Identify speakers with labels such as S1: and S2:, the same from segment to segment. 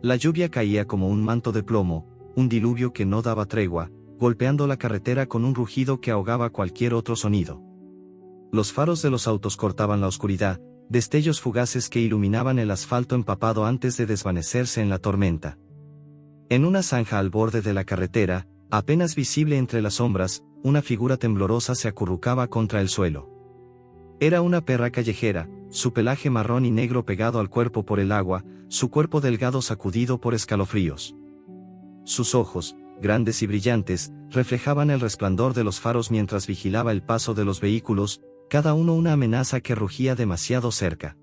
S1: La lluvia caía como un manto de plomo, un diluvio que no daba tregua, golpeando la carretera con un rugido que ahogaba cualquier otro sonido. Los faros de los autos cortaban la oscuridad, destellos fugaces que iluminaban el asfalto empapado antes de desvanecerse en la tormenta. En una zanja al borde de la carretera, apenas visible entre las sombras, una figura temblorosa se acurrucaba contra el suelo. Era una perra callejera, su pelaje marrón y negro pegado al cuerpo por el agua, su cuerpo delgado sacudido por escalofríos. Sus ojos, grandes y brillantes, reflejaban el resplandor de los faros mientras vigilaba el paso de los vehículos, cada uno una amenaza que rugía demasiado cerca.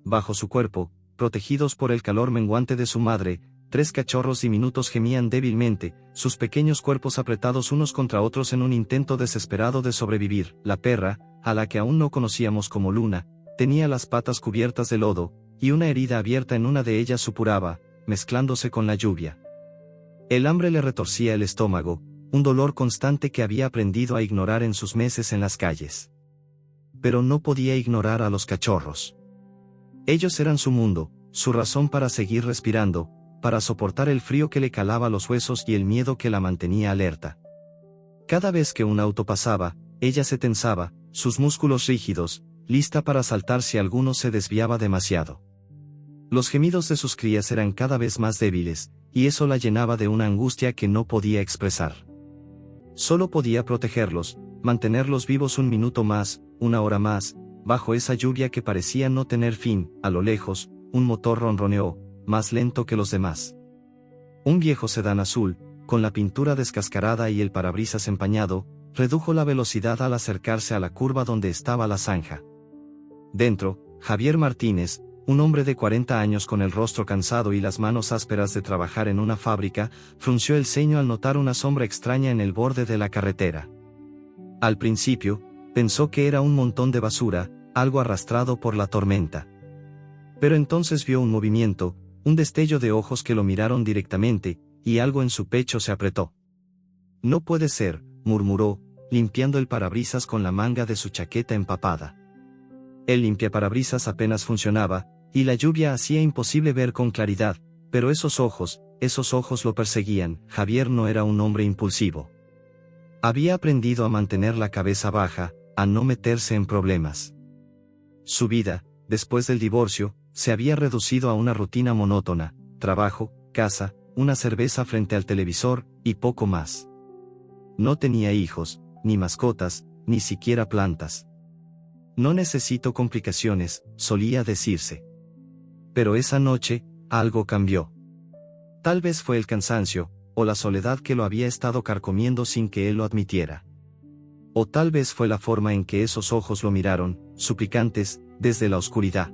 S1: Bajo su cuerpo, protegidos por el calor menguante de su madre, 3 cachorros diminutos gemían débilmente, sus pequeños cuerpos apretados unos contra otros en un intento desesperado de sobrevivir. La perra, a la que aún no conocíamos como Luna, tenía las patas cubiertas de lodo, y una herida abierta en una de ellas supuraba, mezclándose con la lluvia. El hambre le retorcía el estómago, un dolor constante que había aprendido a ignorar en sus meses en las calles. Pero no podía ignorar a los cachorros. Ellos eran su mundo, su razón para seguir respirando, para soportar el frío que le calaba los huesos y el miedo que la mantenía alerta. Cada vez que un auto pasaba, ella se tensaba, sus músculos rígidos, lista para saltar si alguno se desviaba demasiado. Los gemidos de sus crías eran cada vez más débiles, y eso la llenaba de una angustia que no podía expresar. Solo podía protegerlos, mantenerlos vivos un minuto más, una hora más, bajo esa lluvia que parecía no tener fin. A lo lejos, un motor ronroneó, más lento que los demás. Un viejo sedán azul, con la pintura descascarada y el parabrisas empañado, redujo la velocidad al acercarse a la curva donde estaba la zanja. Dentro, Javier Martínez, un hombre de 40 años con el rostro cansado y las manos ásperas de trabajar en una fábrica, frunció el ceño al notar una sombra extraña en el borde de la carretera. Al principio, pensó que era un montón de basura, algo arrastrado por la tormenta. Pero entonces vio un movimiento, un destello de ojos que lo miraron directamente, y algo en su pecho se apretó. «No puede ser», murmuró, limpiando el parabrisas con la manga de su chaqueta empapada. El limpiaparabrisas apenas funcionaba, y la lluvia hacía imposible ver con claridad, pero esos ojos lo perseguían. Javier no era un hombre impulsivo. Había aprendido a mantener la cabeza baja, a no meterse en problemas. Su vida, después del divorcio, se había reducido a una rutina monótona: trabajo, casa, una cerveza frente al televisor, y poco más. No tenía hijos, ni mascotas, ni siquiera plantas. «No necesito complicaciones», solía decirse. Pero esa noche, algo cambió. Tal vez fue el cansancio, o la soledad que lo había estado carcomiendo sin que él lo admitiera. O tal vez fue la forma en que esos ojos lo miraron, suplicantes, desde la oscuridad.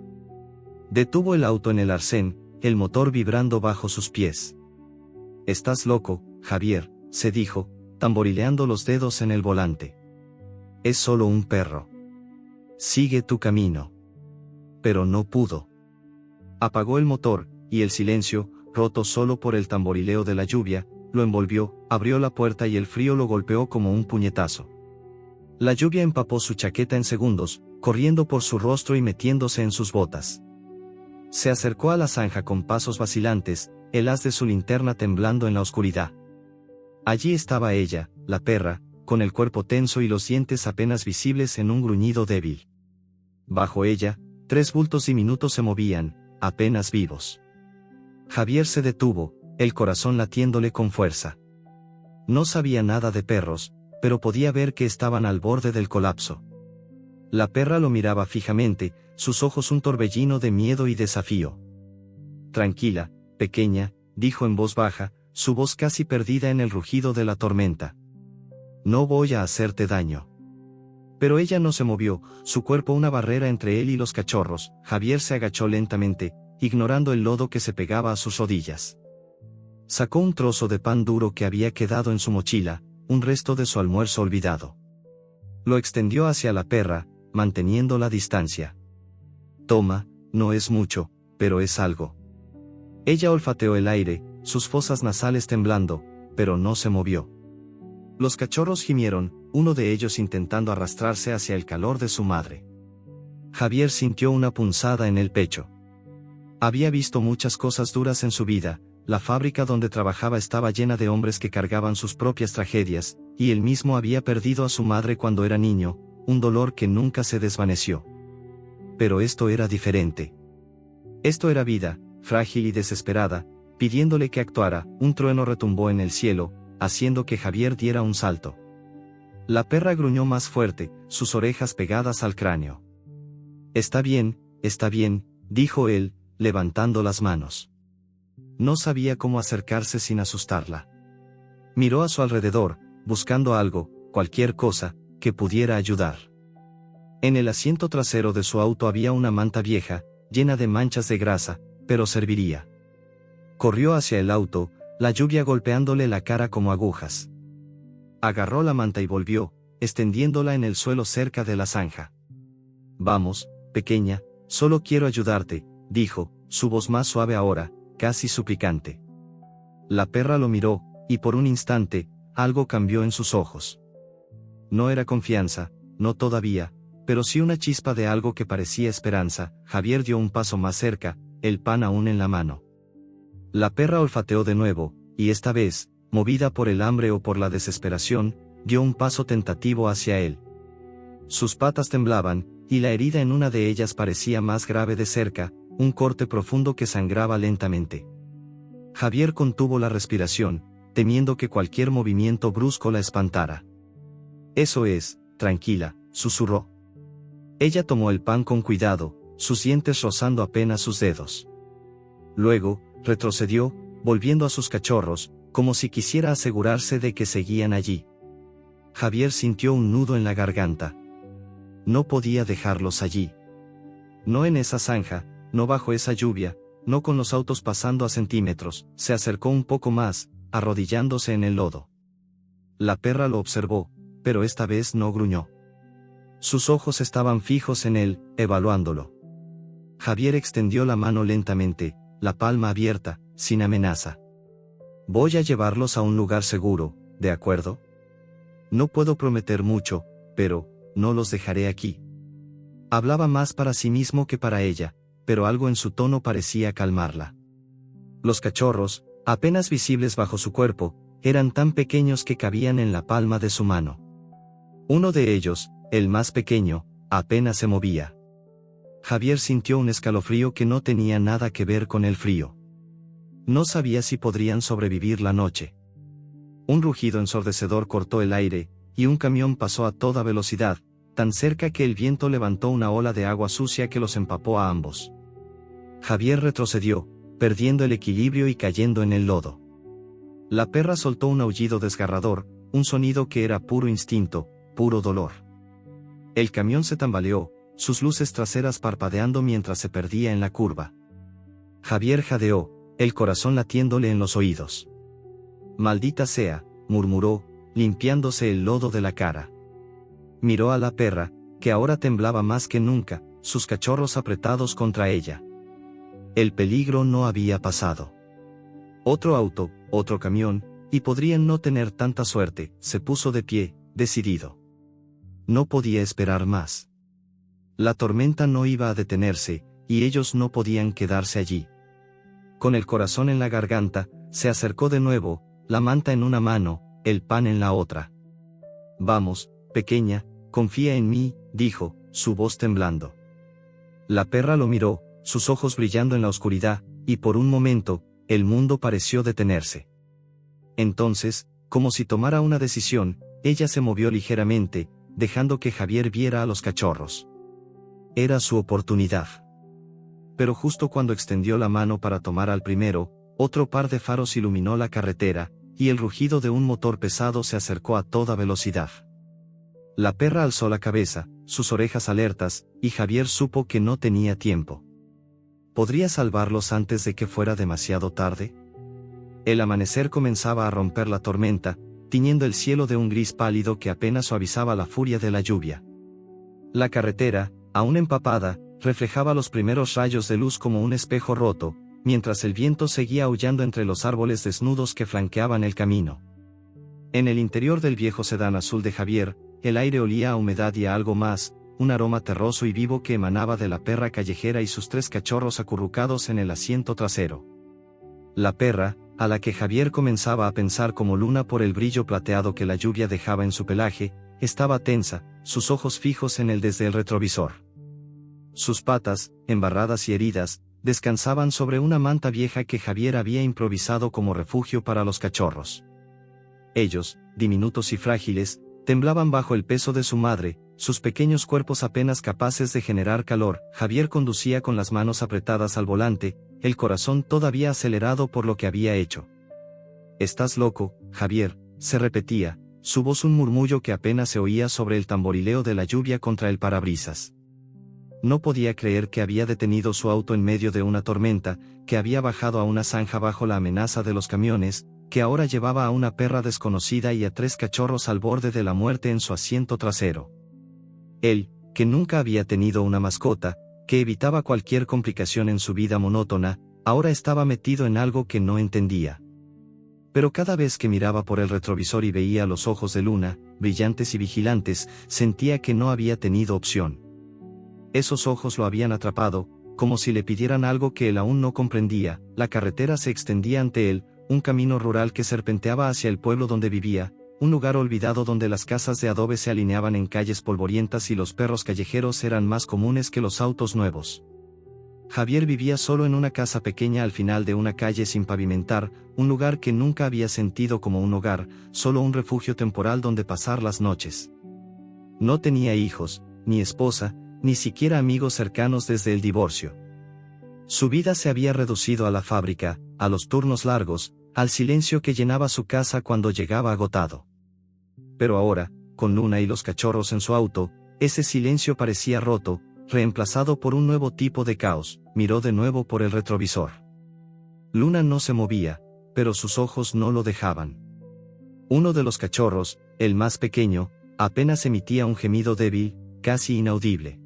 S1: Detuvo el auto en el arcén, el motor vibrando bajo sus pies. «Estás loco, Javier», se dijo, tamborileando los dedos en el volante. «Es solo un perro. Sigue tu camino». Pero no pudo. Apagó el motor, y el silencio, roto solo por el tamborileo de la lluvia, lo envolvió, abrió la puerta y el frío lo golpeó como un puñetazo. La lluvia empapó su chaqueta en segundos, corriendo por su rostro y metiéndose en sus botas. Se acercó a la zanja con pasos vacilantes, el haz de su linterna temblando en la oscuridad. Allí estaba ella, la perra, con el cuerpo tenso y los dientes apenas visibles en un gruñido débil. Bajo ella, 3 bultos diminutos se movían, apenas vivos. Javier se detuvo, el corazón latiéndole con fuerza. No sabía nada de perros, pero podía ver que estaban al borde del colapso. La perra lo miraba fijamente, sus ojos un torbellino de miedo y desafío. «Tranquila, pequeña», dijo en voz baja, su voz casi perdida en el rugido de la tormenta. «No voy a hacerte daño». Pero ella no se movió, su cuerpo una barrera entre él y los cachorros. Javier se agachó lentamente, ignorando el lodo que se pegaba a sus rodillas. Sacó un trozo de pan duro que había quedado en su mochila, un resto de su almuerzo olvidado. Lo extendió hacia la perra, manteniendo la distancia. «Toma, no es mucho, pero es algo». Ella olfateó el aire, sus fosas nasales temblando, pero no se movió. Los cachorros gimieron, uno de ellos intentando arrastrarse hacia el calor de su madre. Javier sintió una punzada en el pecho. Había visto muchas cosas duras en su vida, la fábrica donde trabajaba estaba llena de hombres que cargaban sus propias tragedias, y él mismo había perdido a su madre cuando era niño, un dolor que nunca se desvaneció. Pero esto era diferente. Esto era vida, frágil y desesperada, pidiéndole que actuara. Un trueno retumbó en el cielo, haciendo que Javier diera un salto. La perra gruñó más fuerte, sus orejas pegadas al cráneo. Está bien, dijo él, levantando las manos. No sabía cómo acercarse sin asustarla. Miró a su alrededor, buscando algo, cualquier cosa, que pudiera ayudar. En el asiento trasero de su auto había una manta vieja, llena de manchas de grasa, pero serviría. Corrió hacia el auto, la lluvia golpeándole la cara como agujas. Agarró la manta y volvió, extendiéndola en el suelo cerca de la zanja. Vamos, pequeña, solo quiero ayudarte, dijo, su voz más suave ahora, casi suplicante. La perra lo miró, y por un instante, algo cambió en sus ojos. No era confianza, no todavía, pero sí una chispa de algo que parecía esperanza. Javier dio un paso más cerca, el pan aún en la mano. La perra olfateó de nuevo, y esta vez, movida por el hambre o por la desesperación, dio un paso tentativo hacia él. Sus patas temblaban, y la herida en una de ellas parecía más grave de cerca, un corte profundo que sangraba lentamente. Javier contuvo la respiración, temiendo que cualquier movimiento brusco la espantara. Eso es, tranquila, susurró. Ella tomó el pan con cuidado, sus dientes rozando apenas sus dedos. Luego, retrocedió, volviendo a sus cachorros, como si quisiera asegurarse de que seguían allí. Javier sintió un nudo en la garganta. No podía dejarlos allí. No en esa zanja, no bajo esa lluvia, no con los autos pasando a centímetros. Se acercó un poco más, arrodillándose en el lodo. La perra lo observó, pero esta vez no gruñó. Sus ojos estaban fijos en él, evaluándolo. Javier extendió la mano lentamente, la palma abierta, sin amenaza. Voy a llevarlos a un lugar seguro, ¿de acuerdo? No puedo prometer mucho, pero no los dejaré aquí. Hablaba más para sí mismo que para ella, pero algo en su tono parecía calmarla. Los cachorros, apenas visibles bajo su cuerpo, eran tan pequeños que cabían en la palma de su mano. Uno de ellos, el más pequeño, apenas se movía. Javier sintió un escalofrío que no tenía nada que ver con el frío. No sabía si podrían sobrevivir la noche. Un rugido ensordecedor cortó el aire, y un camión pasó a toda velocidad, tan cerca que el viento levantó una ola de agua sucia que los empapó a ambos. Javier retrocedió, perdiendo el equilibrio y cayendo en el lodo. La perra soltó un aullido desgarrador, un sonido que era puro instinto, puro dolor. El camión se tambaleó, sus luces traseras parpadeando mientras se perdía en la curva. Javier jadeó, el corazón latiéndole en los oídos. Maldita sea, murmuró, limpiándose el lodo de la cara. Miró a la perra, que ahora temblaba más que nunca, sus cachorros apretados contra ella. El peligro no había pasado. Otro auto, otro camión, y podrían no tener tanta suerte. Se puso de pie, decidido. No podía esperar más. La tormenta no iba a detenerse, y ellos no podían quedarse allí. Con el corazón en la garganta, se acercó de nuevo, la manta en una mano, el pan en la otra. Vamos, pequeña, confía en mí, dijo, su voz temblando. La perra lo miró, sus ojos brillando en la oscuridad, y por un momento, el mundo pareció detenerse. Entonces, como si tomara una decisión, ella se movió ligeramente, dejando que Javier viera a los cachorros. Era su oportunidad. Pero justo cuando extendió la mano para tomar al primero, otro par de faros iluminó la carretera, y el rugido de un motor pesado se acercó a toda velocidad. La perra alzó la cabeza, sus orejas alertas, y Javier supo que no tenía tiempo. ¿Podría salvarlos antes de que fuera demasiado tarde? El amanecer comenzaba a romper la tormenta, tiñendo el cielo de un gris pálido que apenas suavizaba la furia de la lluvia. La carretera, aún empapada, reflejaba los primeros rayos de luz como un espejo roto, mientras el viento seguía aullando entre los árboles desnudos que flanqueaban el camino. En el interior del viejo sedán azul de Javier, el aire olía a humedad y a algo más, un aroma terroso y vivo que emanaba de la perra callejera y sus 3 cachorros acurrucados en el asiento trasero. La perra, a la que Javier comenzaba a pensar como Luna por el brillo plateado que la lluvia dejaba en su pelaje, estaba tensa, sus ojos fijos en él desde el retrovisor. Sus patas, embarradas y heridas, descansaban sobre una manta vieja que Javier había improvisado como refugio para los cachorros. Ellos, diminutos y frágiles, temblaban bajo el peso de su madre, sus pequeños cuerpos apenas capaces de generar calor. Javier conducía con las manos apretadas al volante, el corazón todavía acelerado por lo que había hecho. «Estás loco, Javier», se repetía, su voz un murmullo que apenas se oía sobre el tamborileo de la lluvia contra el parabrisas. No podía creer que había detenido su auto en medio de una tormenta, que había bajado a una zanja bajo la amenaza de los camiones, que ahora llevaba a una perra desconocida y a 3 cachorros al borde de la muerte en su asiento trasero. Él, que nunca había tenido una mascota, que evitaba cualquier complicación en su vida monótona, ahora estaba metido en algo que no entendía. Pero cada vez que miraba por el retrovisor y veía los ojos de Luna, brillantes y vigilantes, sentía que no había tenido opción. Esos ojos lo habían atrapado, como si le pidieran algo que él aún no comprendía. La carretera se extendía ante él, un camino rural que serpenteaba hacia el pueblo donde vivía, un lugar olvidado donde las casas de adobe se alineaban en calles polvorientas y los perros callejeros eran más comunes que los autos nuevos. Javier vivía solo en una casa pequeña al final de una calle sin pavimentar, un lugar que nunca había sentido como un hogar, solo un refugio temporal donde pasar las noches. No tenía hijos, ni esposa, ni siquiera amigos cercanos desde el divorcio. Su vida se había reducido a la fábrica, a los turnos largos, al silencio que llenaba su casa cuando llegaba agotado. Pero ahora, con Luna y los cachorros en su auto, ese silencio parecía roto, reemplazado por un nuevo tipo de caos. Miró de nuevo por el retrovisor. Luna no se movía, pero sus ojos no lo dejaban. Uno de los cachorros, el más pequeño, apenas emitía un gemido débil, casi inaudible.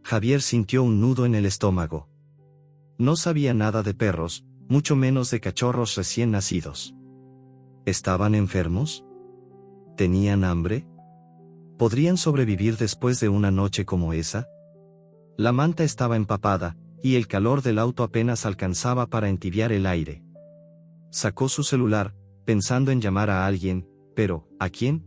S1: Javier sintió un nudo en el estómago. No sabía nada de perros, mucho menos de cachorros recién nacidos. ¿Estaban enfermos? ¿Tenían hambre? ¿Podrían sobrevivir después de una noche como esa? La manta estaba empapada, y el calor del auto apenas alcanzaba para entibiar el aire. Sacó su celular, pensando en llamar a alguien, pero ¿a quién?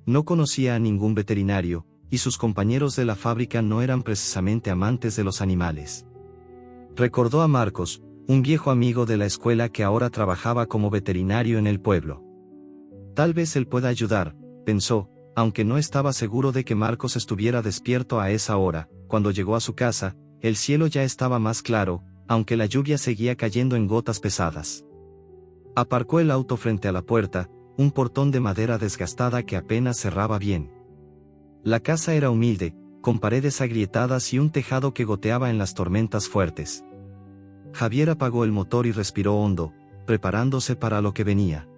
S1: No conocía a ningún veterinario, y sus compañeros de la fábrica no eran precisamente amantes de los animales. Recordó a Marcos, un viejo amigo de la escuela que ahora trabajaba como veterinario en el pueblo. Tal vez él pueda ayudar, pensó, aunque no estaba seguro de que Marcos estuviera despierto a esa hora. Cuando llegó a su casa, el cielo ya estaba más claro, aunque la lluvia seguía cayendo en gotas pesadas. Aparcó el auto frente a la puerta, un portón de madera desgastada que apenas cerraba bien. La casa era humilde, con paredes agrietadas y un tejado que goteaba en las tormentas fuertes. Javier apagó el motor y respiró hondo, preparándose para lo que venía.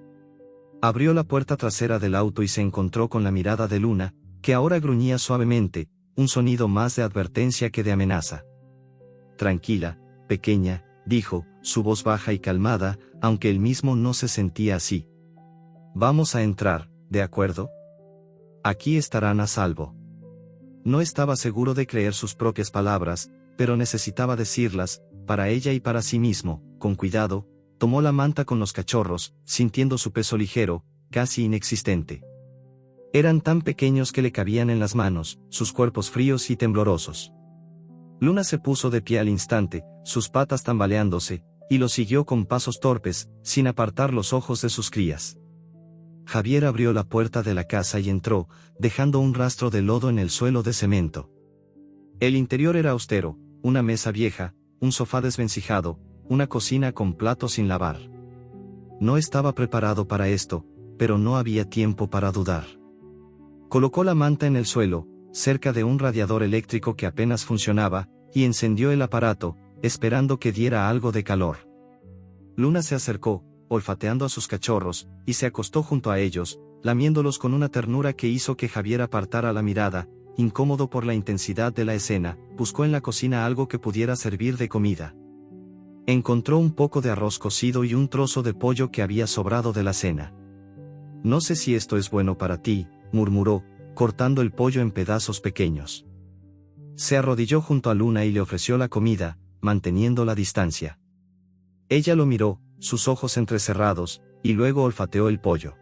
S1: Abrió la puerta trasera del auto y se encontró con la mirada de Luna, que ahora gruñía suavemente, un sonido más de advertencia que de amenaza. «Tranquila, pequeña», dijo, su voz baja y calmada, aunque él mismo no se sentía así. «Vamos a entrar, ¿de acuerdo? Aquí estarán a salvo». No estaba seguro de creer sus propias palabras, pero necesitaba decirlas, para ella y para sí mismo. Con cuidado, tomó la manta con los cachorros, sintiendo su peso ligero, casi inexistente. Eran tan pequeños que le cabían en las manos, sus cuerpos fríos y temblorosos. Luna se puso de pie al instante, sus patas tambaleándose, y lo siguió con pasos torpes, sin apartar los ojos de sus crías. Javier abrió la puerta de la casa y entró, dejando un rastro de lodo en el suelo de cemento. El interior era austero, una mesa vieja, un sofá desvencijado, una cocina con platos sin lavar. No estaba preparado para esto, pero no había tiempo para dudar. Colocó la manta en el suelo, cerca de un radiador eléctrico que apenas funcionaba, y encendió el aparato, esperando que diera algo de calor. Luna se acercó, olfateando a sus cachorros, y se acostó junto a ellos, lamiéndolos con una ternura que hizo que Javier apartara la mirada. Incómodo por la intensidad de la escena, buscó en la cocina algo que pudiera servir de comida. Encontró un poco de arroz cocido y un trozo de pollo que había sobrado de la cena. «No sé si esto es bueno para ti», murmuró, cortando el pollo en pedazos pequeños. Se arrodilló junto a Luna y le ofreció la comida, manteniendo la distancia. Ella lo miró, sus ojos entrecerrados, y luego olfateó el pollo.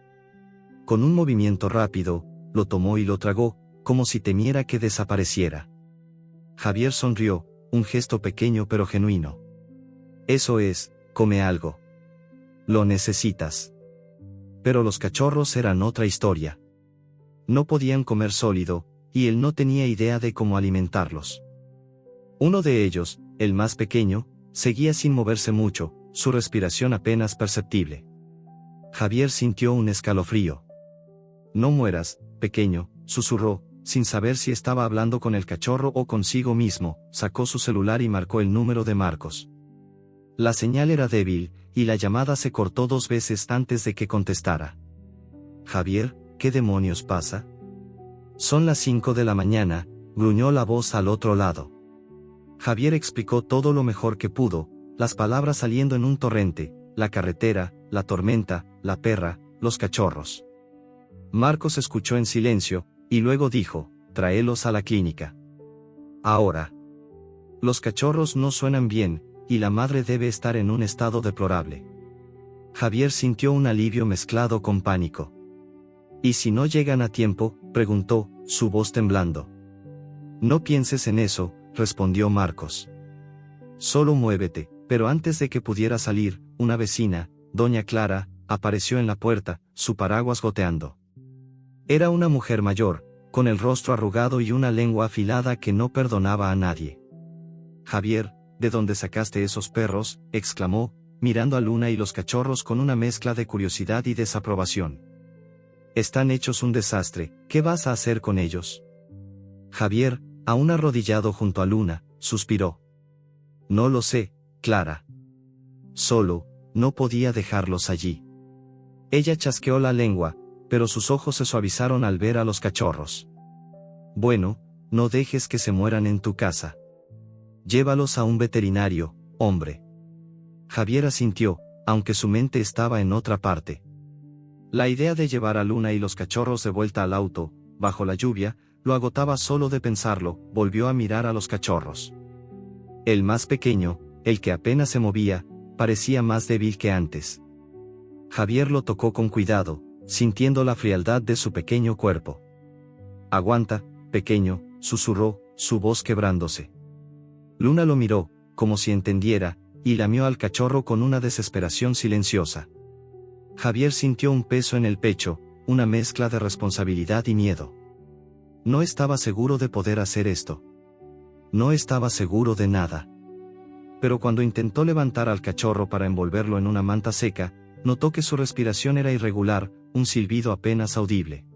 S1: Con un movimiento rápido, lo tomó y lo tragó, como si temiera que desapareciera. Javier sonrió, un gesto pequeño pero genuino. Eso es, come algo. Lo necesitas. Pero los cachorros eran otra historia. No podían comer sólido, y él no tenía idea de cómo alimentarlos. Uno de ellos, el más pequeño, seguía sin moverse mucho, su respiración apenas perceptible. Javier sintió un escalofrío. No mueras, pequeño, susurró, sin saber si estaba hablando con el cachorro o consigo mismo, sacó su celular y marcó el número de Marcos. La señal era débil, y la llamada se cortó 2 veces antes de que contestara. Javier, ¿qué demonios pasa? Son las 5 de la mañana, gruñó la voz al otro lado. Javier explicó todo lo mejor que pudo, las palabras saliendo en un torrente, la carretera, la tormenta, la perra, los cachorros. Marcos escuchó en silencio, y luego dijo, tráelos a la clínica. Ahora. Los cachorros no suenan bien, y la madre debe estar en un estado deplorable. Javier sintió un alivio mezclado con pánico. ¿Y si no llegan a tiempo?, preguntó, su voz temblando. No pienses en eso, respondió Marcos. Solo muévete, pero antes de que pudiera salir, una vecina, doña Clara, apareció en la puerta, su paraguas goteando. Era una mujer mayor, con el rostro arrugado y una lengua afilada que no perdonaba a nadie. Javier, ¿de dónde sacaste esos perros?, exclamó, mirando a Luna y los cachorros con una mezcla de curiosidad y desaprobación. Están hechos un desastre, ¿qué vas a hacer con ellos? Javier, aún arrodillado junto a Luna, suspiró. No lo sé, Clara. Solo, no podía dejarlos allí. Ella chasqueó la lengua, pero sus ojos se suavizaron al ver a los cachorros. Bueno, no dejes que se mueran en tu casa. Llévalos a un veterinario, hombre. Javier asintió, aunque su mente estaba en otra parte. La idea de llevar a Luna y los cachorros de vuelta al auto, bajo la lluvia, lo agotaba solo de pensarlo. Volvió a mirar a los cachorros. El más pequeño, el que apenas se movía, parecía más débil que antes. Javier lo tocó con cuidado, sintiendo la frialdad de su pequeño cuerpo. Aguanta, pequeño, susurró, su voz quebrándose. Luna lo miró, como si entendiera, y lamió al cachorro con una desesperación silenciosa. Javier sintió un peso en el pecho, una mezcla de responsabilidad y miedo. No estaba seguro de poder hacer esto. No estaba seguro de nada. Pero cuando intentó levantar al cachorro para envolverlo en una manta seca, notó que su respiración era irregular, un silbido apenas audible.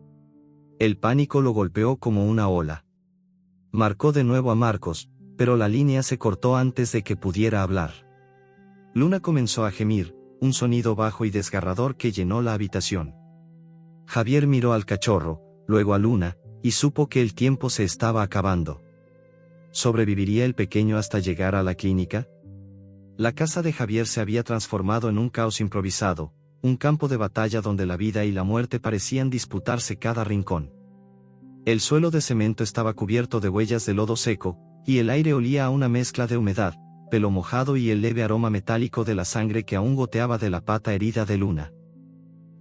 S1: El pánico lo golpeó como una ola. Marcó de nuevo a Marcos, pero la línea se cortó antes de que pudiera hablar. Luna comenzó a gemir, un sonido bajo y desgarrador que llenó la habitación. Javier miró al cachorro, luego a Luna, y supo que el tiempo se estaba acabando. ¿Sobreviviría el pequeño hasta llegar a la clínica? La casa de Javier se había transformado en un caos improvisado, un campo de batalla donde la vida y la muerte parecían disputarse cada rincón. El suelo de cemento estaba cubierto de huellas de lodo seco, y el aire olía a una mezcla de humedad, pelo mojado y el leve aroma metálico de la sangre que aún goteaba de la pata herida de Luna.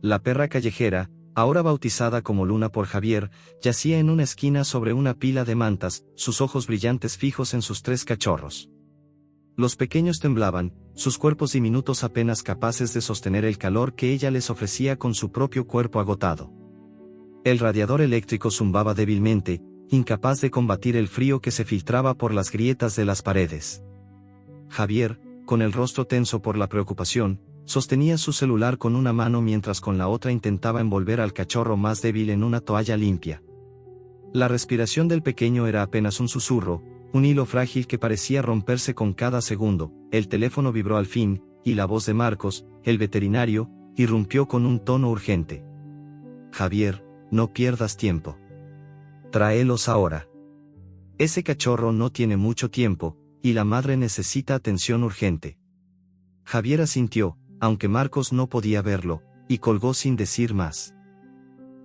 S1: La perra callejera, ahora bautizada como Luna por Javier, yacía en una esquina sobre una pila de mantas, sus ojos brillantes fijos en sus 3 cachorros. Los pequeños temblaban, sus cuerpos diminutos apenas capaces de sostener el calor que ella les ofrecía con su propio cuerpo agotado. El radiador eléctrico zumbaba débilmente, incapaz de combatir el frío que se filtraba por las grietas de las paredes. Javier, con el rostro tenso por la preocupación, sostenía su celular con una mano mientras con la otra intentaba envolver al cachorro más débil en una toalla limpia. La respiración del pequeño era apenas un susurro, un hilo frágil que parecía romperse con cada segundo. El teléfono vibró al fin, y la voz de Marcos, el veterinario, irrumpió con un tono urgente. Javier, no pierdas tiempo. Tráelos ahora. Ese cachorro no tiene mucho tiempo, y la madre necesita atención urgente. Javier asintió, aunque Marcos no podía verlo, y colgó sin decir más.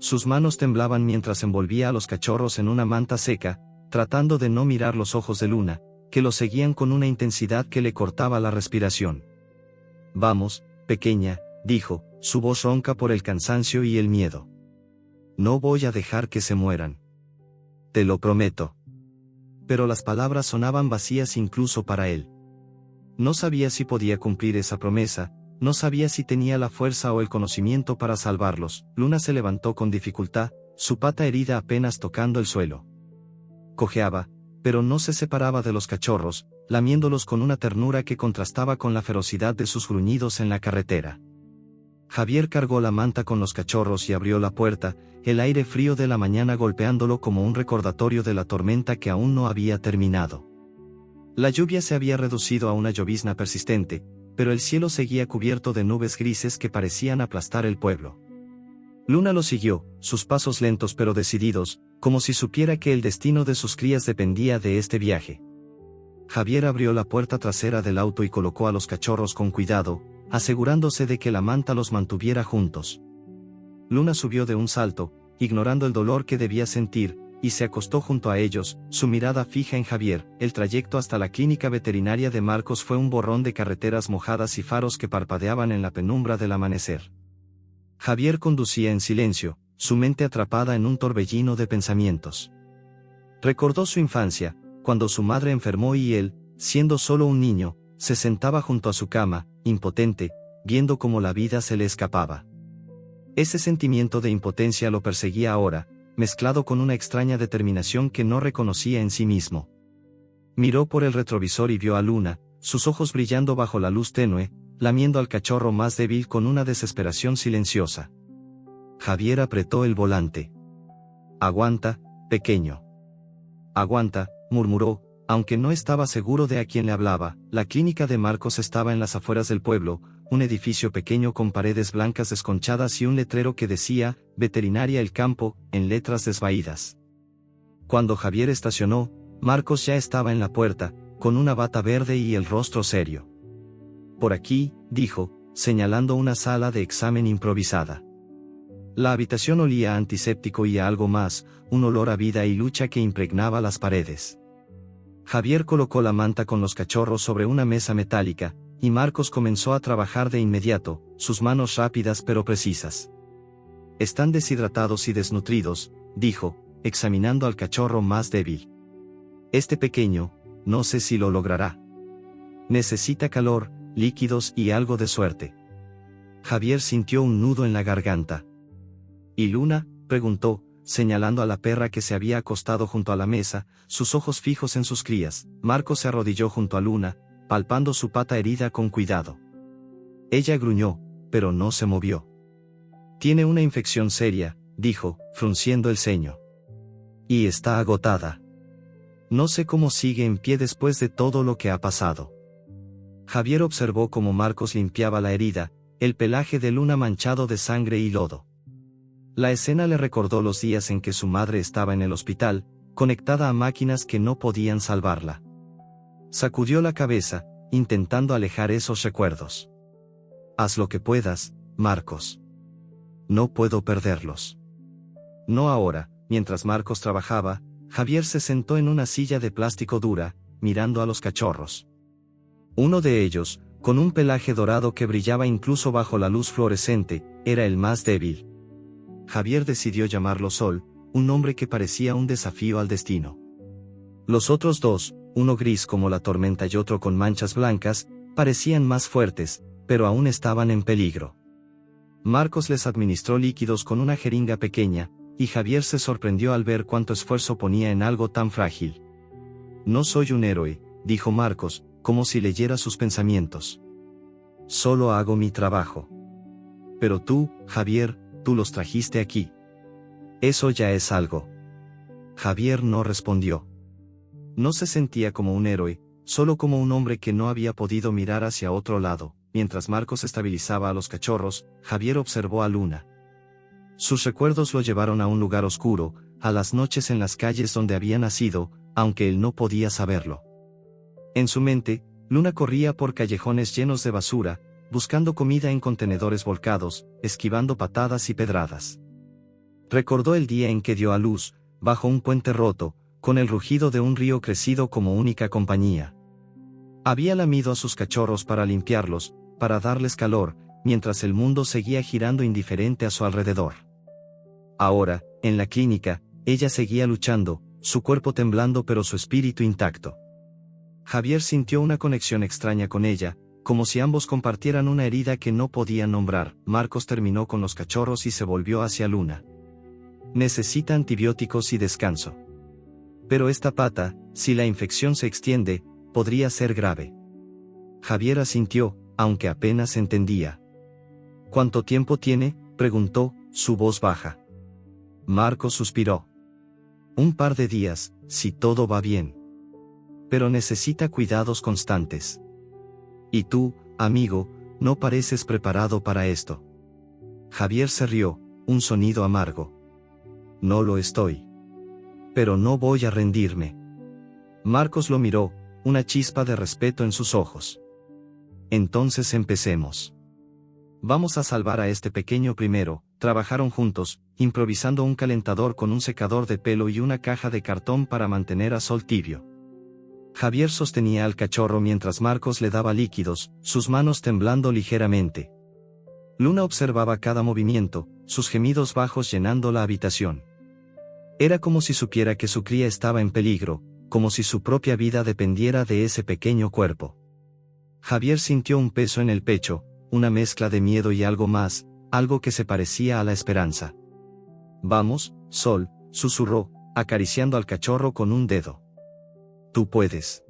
S1: Sus manos temblaban mientras envolvía a los cachorros en una manta seca, tratando de no mirar los ojos de Luna, que lo seguían con una intensidad que le cortaba la respiración. «Vamos, pequeña», dijo, su voz ronca por el cansancio y el miedo. «No voy a dejar que se mueran. Te lo prometo». Pero las palabras sonaban vacías incluso para él. No sabía si podía cumplir esa promesa, no sabía si tenía la fuerza o el conocimiento para salvarlos. Luna se levantó con dificultad, su pata herida apenas tocando el suelo. Cojeaba, pero no se separaba de los cachorros, lamiéndolos con una ternura que contrastaba con la ferocidad de sus gruñidos en la carretera. Javier cargó la manta con los cachorros y abrió la puerta, el aire frío de la mañana golpeándolo como un recordatorio de la tormenta que aún no había terminado. La lluvia se había reducido a una llovizna persistente, pero el cielo seguía cubierto de nubes grises que parecían aplastar el pueblo. Luna lo siguió, sus pasos lentos pero decididos, como si supiera que el destino de sus crías dependía de este viaje. Javier abrió la puerta trasera del auto y colocó a los cachorros con cuidado, asegurándose de que la manta los mantuviera juntos. Luna subió de un salto, ignorando el dolor que debía sentir, y se acostó junto a ellos, su mirada fija en Javier. El trayecto hasta la clínica veterinaria de Marcos fue un borrón de carreteras mojadas y faros que parpadeaban en la penumbra del amanecer. Javier conducía en silencio, su mente atrapada en un torbellino de pensamientos. Recordó su infancia, cuando su madre enfermó y él, siendo solo un niño, se sentaba junto a su cama, impotente, viendo cómo la vida se le escapaba. Ese sentimiento de impotencia lo perseguía ahora, mezclado con una extraña determinación que no reconocía en sí mismo. Miró por el retrovisor y vio a Luna, sus ojos brillando bajo la luz tenue, lamiendo al cachorro más débil con una desesperación silenciosa. Javier apretó el volante. «Aguanta, pequeño. Aguanta», murmuró, aunque no estaba seguro de a quién le hablaba. La clínica de Marcos estaba en las afueras del pueblo, un edificio pequeño con paredes blancas desconchadas y un letrero que decía, «Veterinaria El Campo», en letras desvaídas. Cuando Javier estacionó, Marcos ya estaba en la puerta, con una bata verde y el rostro serio. «Por aquí», dijo, señalando una sala de examen improvisada. La habitación olía a antiséptico y a algo más, un olor a vida y lucha que impregnaba las paredes. Javier colocó la manta con los cachorros sobre una mesa metálica, y Marcos comenzó a trabajar de inmediato, sus manos rápidas pero precisas. «Están deshidratados y desnutridos», dijo, examinando al cachorro más débil. «Este pequeño, no sé si lo logrará. Necesita calor, líquidos y algo de suerte». Javier sintió un nudo en la garganta. «¿Y Luna?», preguntó, señalando a la perra que se había acostado junto a la mesa, sus ojos fijos en sus crías. Marcos se arrodilló junto a Luna, palpando su pata herida con cuidado. Ella gruñó, pero no se movió. «Tiene una infección seria», dijo, frunciendo el ceño. «Y está agotada. No sé cómo sigue en pie después de todo lo que ha pasado». Javier observó cómo Marcos limpiaba la herida, el pelaje de Luna manchado de sangre y lodo. La escena le recordó los días en que su madre estaba en el hospital, conectada a máquinas que no podían salvarla. Sacudió la cabeza, intentando alejar esos recuerdos. «Haz lo que puedas, Marcos. No puedo perderlos». No ahora. Mientras Marcos trabajaba, Javier se sentó en una silla de plástico dura, mirando a los cachorros. Uno de ellos, con un pelaje dorado que brillaba incluso bajo la luz fluorescente, era el más débil. Javier decidió llamarlo Sol, un nombre que parecía un desafío al destino. Los otros dos, uno gris como la tormenta y otro con manchas blancas, parecían más fuertes, pero aún estaban en peligro. Marcos les administró líquidos con una jeringa pequeña, y Javier se sorprendió al ver cuánto esfuerzo ponía en algo tan frágil. «No soy un héroe», dijo Marcos, como si leyera sus pensamientos. «Solo hago mi trabajo. Pero tú, Javier, tú los trajiste aquí. Eso ya es algo». Javier no respondió. No se sentía como un héroe, solo como un hombre que no había podido mirar hacia otro lado. Mientras Marcos estabilizaba a los cachorros, Javier observó a Luna. Sus recuerdos lo llevaron a un lugar oscuro, a las noches en las calles donde había nacido, aunque él no podía saberlo. En su mente, Luna corría por callejones llenos de basura, buscando comida en contenedores volcados, esquivando patadas y pedradas. Recordó el día en que dio a luz, bajo un puente roto, con el rugido de un río crecido como única compañía. Había lamido a sus cachorros para limpiarlos, para darles calor, mientras el mundo seguía girando indiferente a su alrededor. Ahora, en la clínica, ella seguía luchando, su cuerpo temblando pero su espíritu intacto. Javier sintió una conexión extraña con ella, como si ambos compartieran una herida que no podían nombrar. Marcos terminó con los cachorros y se volvió hacia Luna. Necesita antibióticos y descanso. Pero esta pata, si la infección se extiende, podría ser grave. Javier asintió, aunque apenas entendía. ¿Cuánto tiempo tiene?, preguntó, su voz baja. Marcos suspiró. Un par de días, si todo va bien. Pero necesita cuidados constantes. Y tú, amigo, no pareces preparado para esto. Javier se rió, un sonido amargo. No lo estoy. Pero no voy a rendirme. Marcos lo miró, una chispa de respeto en sus ojos. Entonces empecemos. Vamos a salvar a este pequeño primero. Trabajaron juntos, improvisando un calentador con un secador de pelo y una caja de cartón para mantener a sol tibio. Javier sostenía al cachorro mientras Marcos le daba líquidos, sus manos temblando ligeramente. Luna observaba cada movimiento, sus gemidos bajos llenando la habitación. Era como si supiera que su cría estaba en peligro, como si su propia vida dependiera de ese pequeño cuerpo. Javier sintió un peso en el pecho, una mezcla de miedo y algo más, algo que se parecía a la esperanza. Vamos, Sol, susurró, acariciando al cachorro con un dedo. Tú puedes.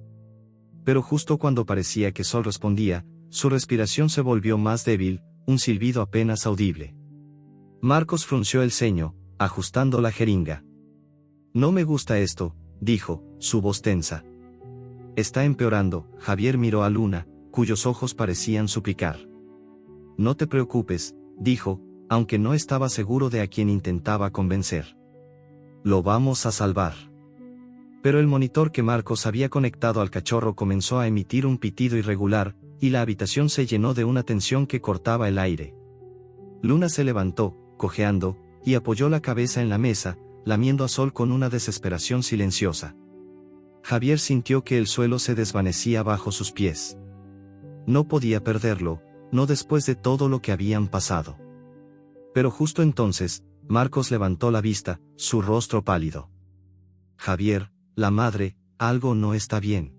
S1: Pero justo cuando parecía que Sol respondía, su respiración se volvió más débil, un silbido apenas audible. Marcos frunció el ceño, ajustando la jeringa. No me gusta esto, dijo, su voz tensa. Está empeorando. Javier miró a Luna, cuyos ojos parecían suplicar. No te preocupes, dijo, aunque no estaba seguro de a quién intentaba convencer. Lo vamos a salvar. Pero el monitor que Marcos había conectado al cachorro comenzó a emitir un pitido irregular, y la habitación se llenó de una tensión que cortaba el aire. Luna se levantó, cojeando, y apoyó la cabeza en la mesa, lamiendo a Sol con una desesperación silenciosa. Javier sintió que el suelo se desvanecía bajo sus pies. No podía perderlo, no después de todo lo que habían pasado. Pero justo entonces, Marcos levantó la vista, su rostro pálido. Javier, la madre, algo no está bien.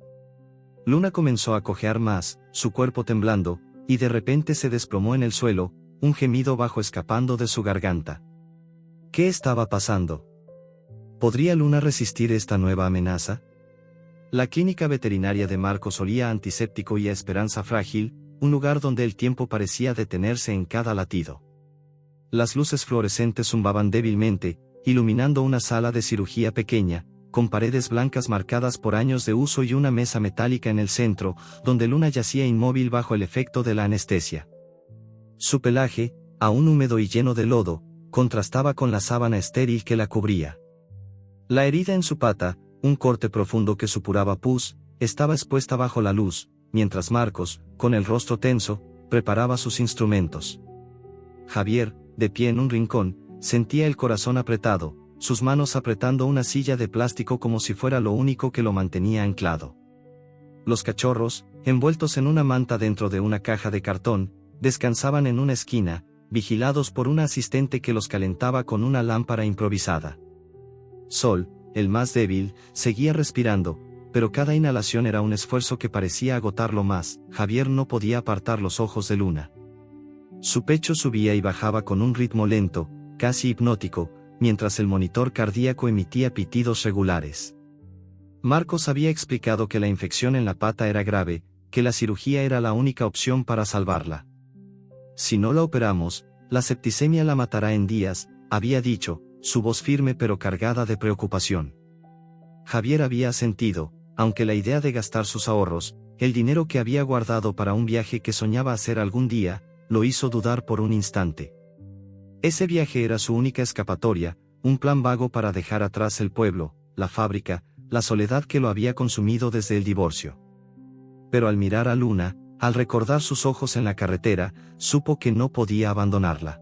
S1: Luna comenzó a cojear más, su cuerpo temblando, y de repente se desplomó en el suelo, un gemido bajo escapando de su garganta. ¿Qué estaba pasando? ¿Podría Luna resistir esta nueva amenaza? La clínica veterinaria de Marcos olía a antiséptico y a esperanza frágil, un lugar donde el tiempo parecía detenerse en cada latido. Las luces fluorescentes zumbaban débilmente, iluminando una sala de cirugía pequeña, con paredes blancas marcadas por años de uso y una mesa metálica en el centro, donde Luna yacía inmóvil bajo el efecto de la anestesia. Su pelaje, aún húmedo y lleno de lodo, contrastaba con la sábana estéril que la cubría. La herida en su pata, un corte profundo que supuraba pus, estaba expuesta bajo la luz, mientras Marcos, con el rostro tenso, preparaba sus instrumentos. Javier, de pie en un rincón, sentía el corazón apretado, sus manos apretando una silla de plástico como si fuera lo único que lo mantenía anclado. Los cachorros, envueltos en una manta dentro de una caja de cartón, descansaban en una esquina, vigilados por una asistente que los calentaba con una lámpara improvisada. Sol, el más débil, seguía respirando, pero cada inhalación era un esfuerzo que parecía agotarlo más. Javier no podía apartar los ojos de Luna. Su pecho subía y bajaba con un ritmo lento, casi hipnótico, mientras el monitor cardíaco emitía pitidos regulares. Marcos había explicado que la infección en la pata era grave, que la cirugía era la única opción para salvarla. Si no la operamos, la septicemia la matará en días, había dicho, su voz firme pero cargada de preocupación. Javier había asentido, aunque la idea de gastar sus ahorros, el dinero que había guardado para un viaje que soñaba hacer algún día, lo hizo dudar por un instante. Ese viaje era su única escapatoria, un plan vago para dejar atrás el pueblo, la fábrica, la soledad que lo había consumido desde el divorcio. Pero al mirar a Luna, al recordar sus ojos en la carretera, supo que no podía abandonarla.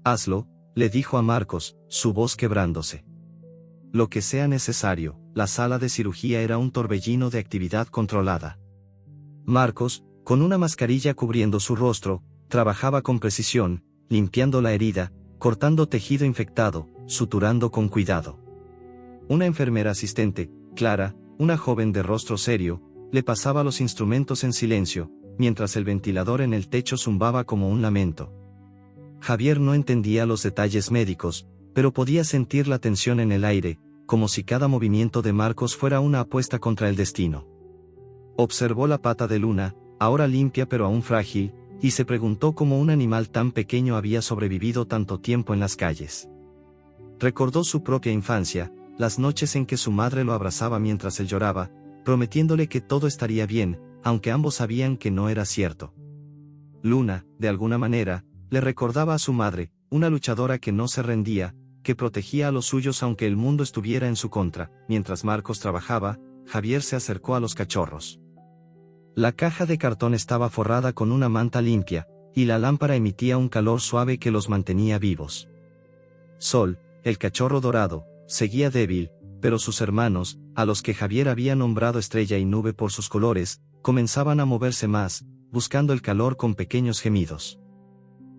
S1: Hazlo, le dijo a Marcos, su voz quebrándose. Lo que sea necesario. La sala de cirugía era un torbellino de actividad controlada. Marcos, con una mascarilla cubriendo su rostro, trabajaba con precisión, limpiando la herida, cortando tejido infectado, suturando con cuidado. Una enfermera asistente, Clara, una joven de rostro serio, le pasaba los instrumentos en silencio, mientras el ventilador en el techo zumbaba como un lamento. Javier no entendía los detalles médicos, pero podía sentir la tensión en el aire, como si cada movimiento de Marcos fuera una apuesta contra el destino. Observó la pata de Luna, ahora limpia pero aún frágil, y se preguntó cómo un animal tan pequeño había sobrevivido tanto tiempo en las calles. Recordó su propia infancia, las noches en que su madre lo abrazaba mientras él lloraba, prometiéndole que todo estaría bien, aunque ambos sabían que no era cierto. Luna, de alguna manera, le recordaba a su madre, una luchadora que no se rendía, que protegía a los suyos aunque el mundo estuviera en su contra. Mientras Marcos trabajaba, Javier se acercó a los cachorros. La caja de cartón estaba forrada con una manta limpia, y la lámpara emitía un calor suave que los mantenía vivos. Sol, el cachorro dorado, seguía débil, pero sus hermanos, a los que Javier había nombrado Estrella y Nube por sus colores, comenzaban a moverse más, buscando el calor con pequeños gemidos.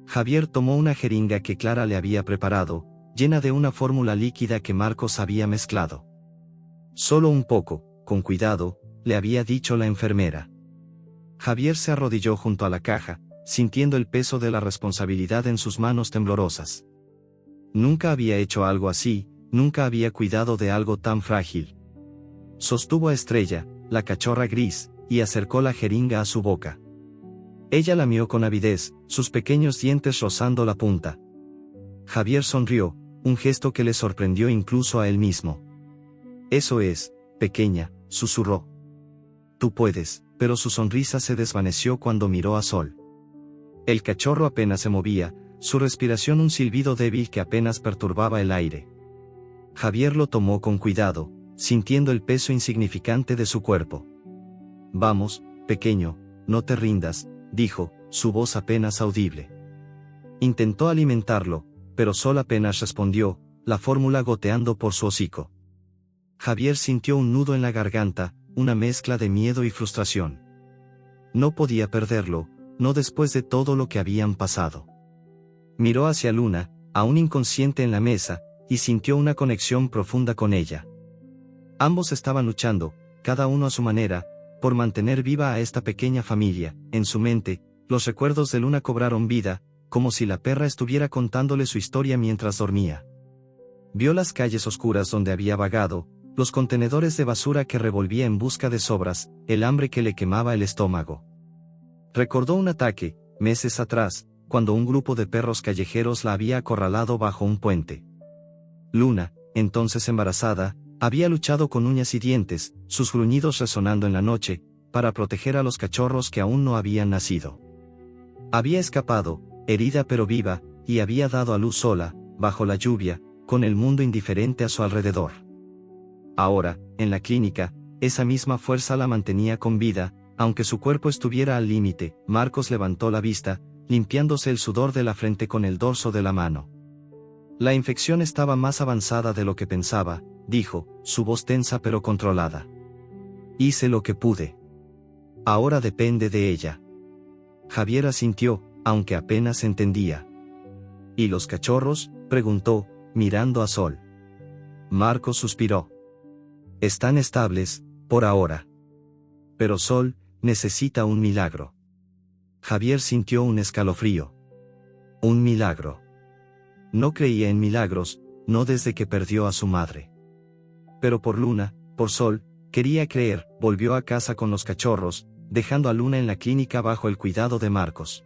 S1: Javier tomó una jeringa que Clara le había preparado, llena de una fórmula líquida que Marcos había mezclado. Solo un poco, con cuidado, le había dicho la enfermera. Javier se arrodilló junto a la caja, sintiendo el peso de la responsabilidad en sus manos temblorosas. Nunca había hecho algo así, nunca había cuidado de algo tan frágil. Sostuvo a Estrella, la cachorra gris, y acercó la jeringa a su boca. Ella lamió con avidez, sus pequeños dientes rozando la punta. Javier sonrió, un gesto que le sorprendió incluso a él mismo. Eso es, pequeña, susurró. Tú puedes, pero su sonrisa se desvaneció cuando miró a Sol. El cachorro apenas se movía, su respiración un silbido débil que apenas perturbaba el aire. Javier lo tomó con cuidado, sintiendo el peso insignificante de su cuerpo. Vamos, pequeño, no te rindas, dijo, su voz apenas audible. Intentó alimentarlo, pero Sol apenas respondió, la fórmula goteando por su hocico. Javier sintió un nudo en la garganta, una mezcla de miedo y frustración. No podía perderlo, no después de todo lo que habían pasado. Miró hacia Luna, aún inconsciente en la mesa, y sintió una conexión profunda con ella. Ambos estaban luchando, cada uno a su manera, por mantener viva a esta pequeña familia. En su mente, los recuerdos de Luna cobraron vida, como si la perra estuviera contándole su historia mientras dormía. Vio las calles oscuras donde había vagado, los contenedores de basura que revolvía en busca de sobras, el hambre que le quemaba el estómago. Recordó un ataque, meses atrás, cuando un grupo de perros callejeros la había acorralado bajo un puente. Luna, entonces embarazada, había luchado con uñas y dientes, sus gruñidos resonando en la noche, para proteger a los cachorros que aún no habían nacido. Había escapado, herida pero viva, y había dado a luz sola, bajo la lluvia, con el mundo indiferente a su alrededor. Ahora, en la clínica, esa misma fuerza la mantenía con vida, aunque su cuerpo estuviera al límite. Marcos levantó la vista, limpiándose el sudor de la frente con el dorso de la mano. La infección estaba más avanzada de lo que pensaba, dijo, su voz tensa pero controlada. Hice lo que pude. Ahora depende de ella. Javier asintió, aunque apenas entendía. ¿Y los cachorros?, preguntó, mirando a Sol. Marcos suspiró. Están estables, por ahora. Pero Sol necesita un milagro. Javier sintió un escalofrío. Un milagro. No creía en milagros, no desde que perdió a su madre. Pero por Luna, por Sol, quería creer. Volvió a casa con los cachorros, dejando a Luna en la clínica bajo el cuidado de Marcos.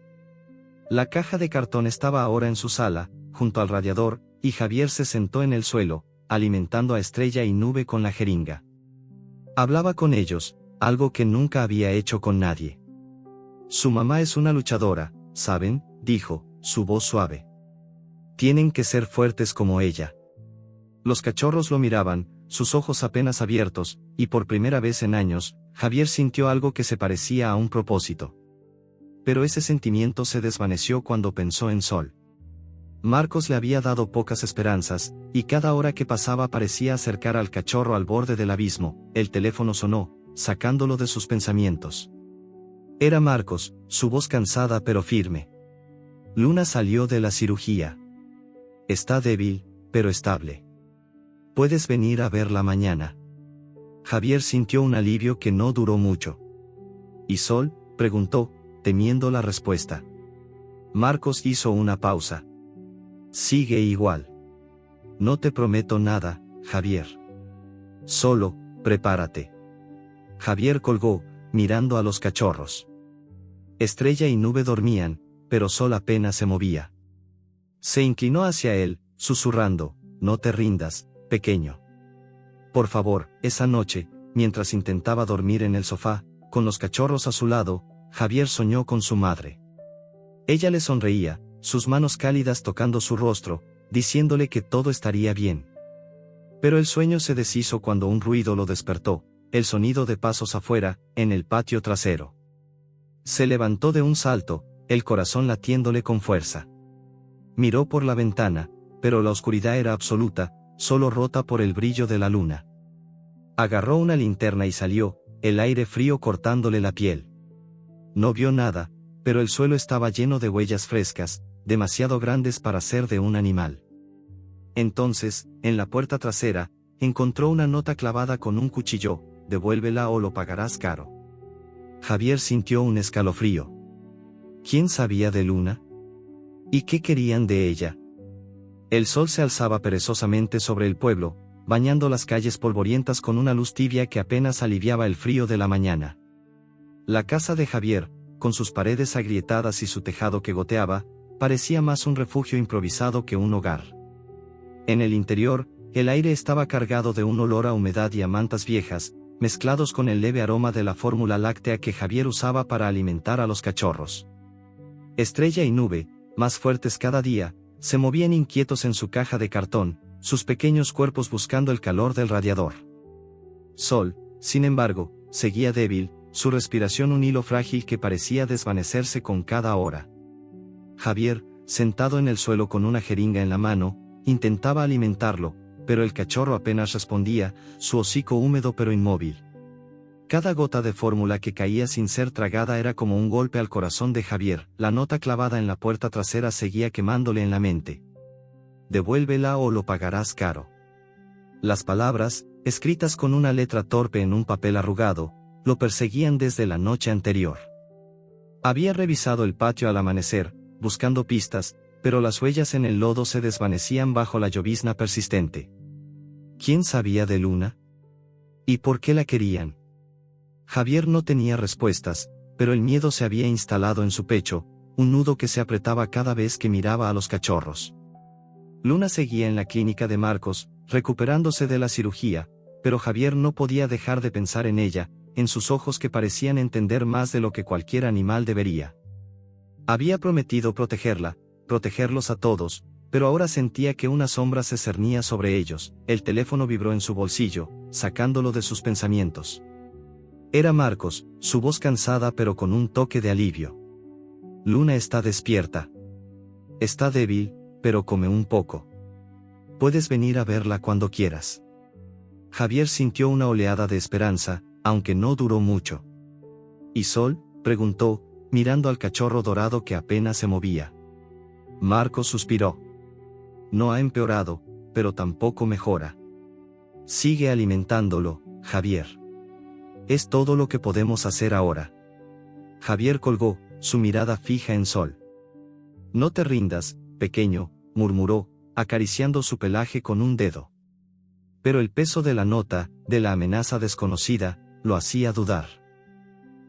S1: La caja de cartón estaba ahora en su sala, junto al radiador, y Javier se sentó en el suelo, alimentando a Estrella y Nube con la jeringa. Hablaba con ellos, algo que nunca había hecho con nadie. Su mamá es una luchadora, ¿saben?, dijo, su voz suave. Tienen que ser fuertes como ella. Los cachorros lo miraban, sus ojos apenas abiertos, y por primera vez en años, Javier sintió algo que se parecía a un propósito. Pero ese sentimiento se desvaneció cuando pensó en Sol. Marcos le había dado pocas esperanzas, y cada hora que pasaba parecía acercar al cachorro al borde del abismo. El teléfono sonó, sacándolo de sus pensamientos. Era Marcos, su voz cansada pero firme. Luna salió de la cirugía. Está débil, pero estable. Puedes venir a verla mañana. Javier sintió un alivio que no duró mucho. ¿Y Sol?, preguntó, temiendo la respuesta. Marcos hizo una pausa. Sigue igual. No te prometo nada, Javier. Solo, prepárate. Javier colgó, mirando a los cachorros. Estrella y Nube dormían, pero Sol apenas se movía. Se inclinó hacia él, susurrando, no te rindas, pequeño. Por favor. Esa noche, mientras intentaba dormir en el sofá, con los cachorros a su lado, Javier soñó con su madre. Ella le sonreía, sus manos cálidas tocando su rostro, diciéndole que todo estaría bien. Pero el sueño se deshizo cuando un ruido lo despertó, el sonido de pasos afuera, en el patio trasero. Se levantó de un salto, el corazón latiéndole con fuerza. Miró por la ventana, pero la oscuridad era absoluta, solo rota por el brillo de la luna. Agarró una linterna y salió, el aire frío cortándole la piel. No vio nada, pero el suelo estaba lleno de huellas frescas, demasiado grandes para ser de un animal. Entonces, en la puerta trasera, encontró una nota clavada con un cuchillo, devuélvela o lo pagarás caro. Javier sintió un escalofrío. ¿Quién sabía de Luna? ¿Y qué querían de ella? El sol se alzaba perezosamente sobre el pueblo, bañando las calles polvorientas con una luz tibia que apenas aliviaba el frío de la mañana. La casa de Javier, con sus paredes agrietadas y su tejado que goteaba, parecía más un refugio improvisado que un hogar. En el interior, el aire estaba cargado de un olor a humedad y a mantas viejas, mezclados con el leve aroma de la fórmula láctea que Javier usaba para alimentar a los cachorros. Estrella y Nube, más fuertes cada día, se movían inquietos en su caja de cartón, sus pequeños cuerpos buscando el calor del radiador. Sol, sin embargo, seguía débil, su respiración un hilo frágil que parecía desvanecerse con cada hora. Javier, sentado en el suelo con una jeringa en la mano, intentaba alimentarlo, pero el cachorro apenas respondía, su hocico húmedo pero inmóvil. Cada gota de fórmula que caía sin ser tragada era como un golpe al corazón de Javier. La nota clavada en la puerta trasera seguía quemándole en la mente. Devuélvela o lo pagarás caro. Las palabras, escritas con una letra torpe en un papel arrugado, lo perseguían desde la noche anterior. Había revisado el patio al amanecer, buscando pistas, pero las huellas en el lodo se desvanecían bajo la llovizna persistente. ¿Quién sabía de Luna? ¿Y por qué la querían? Javier no tenía respuestas, pero el miedo se había instalado en su pecho, un nudo que se apretaba cada vez que miraba a los cachorros. Luna seguía en la clínica de Marcos, recuperándose de la cirugía, pero Javier no podía dejar de pensar en ella, en sus ojos que parecían entender más de lo que cualquier animal debería. Había prometido protegerla, protegerlos a todos, pero ahora sentía que una sombra se cernía sobre ellos. El teléfono vibró en su bolsillo, sacándolo de sus pensamientos. Era Marcos, su voz cansada pero con un toque de alivio. Luna está despierta. Está débil, pero come un poco. Puedes venir a verla cuando quieras. Javier sintió una oleada de esperanza, aunque no duró mucho. ¿Y Sol?, preguntó, mirando al cachorro dorado que apenas se movía. Marcos suspiró. No ha empeorado, pero tampoco mejora. Sigue alimentándolo, Javier. Es todo lo que podemos hacer ahora. Javier colgó, su mirada fija en Sol. No te rindas, pequeño, murmuró, acariciando su pelaje con un dedo. Pero el peso de la nota, de la amenaza desconocida, lo hacía dudar.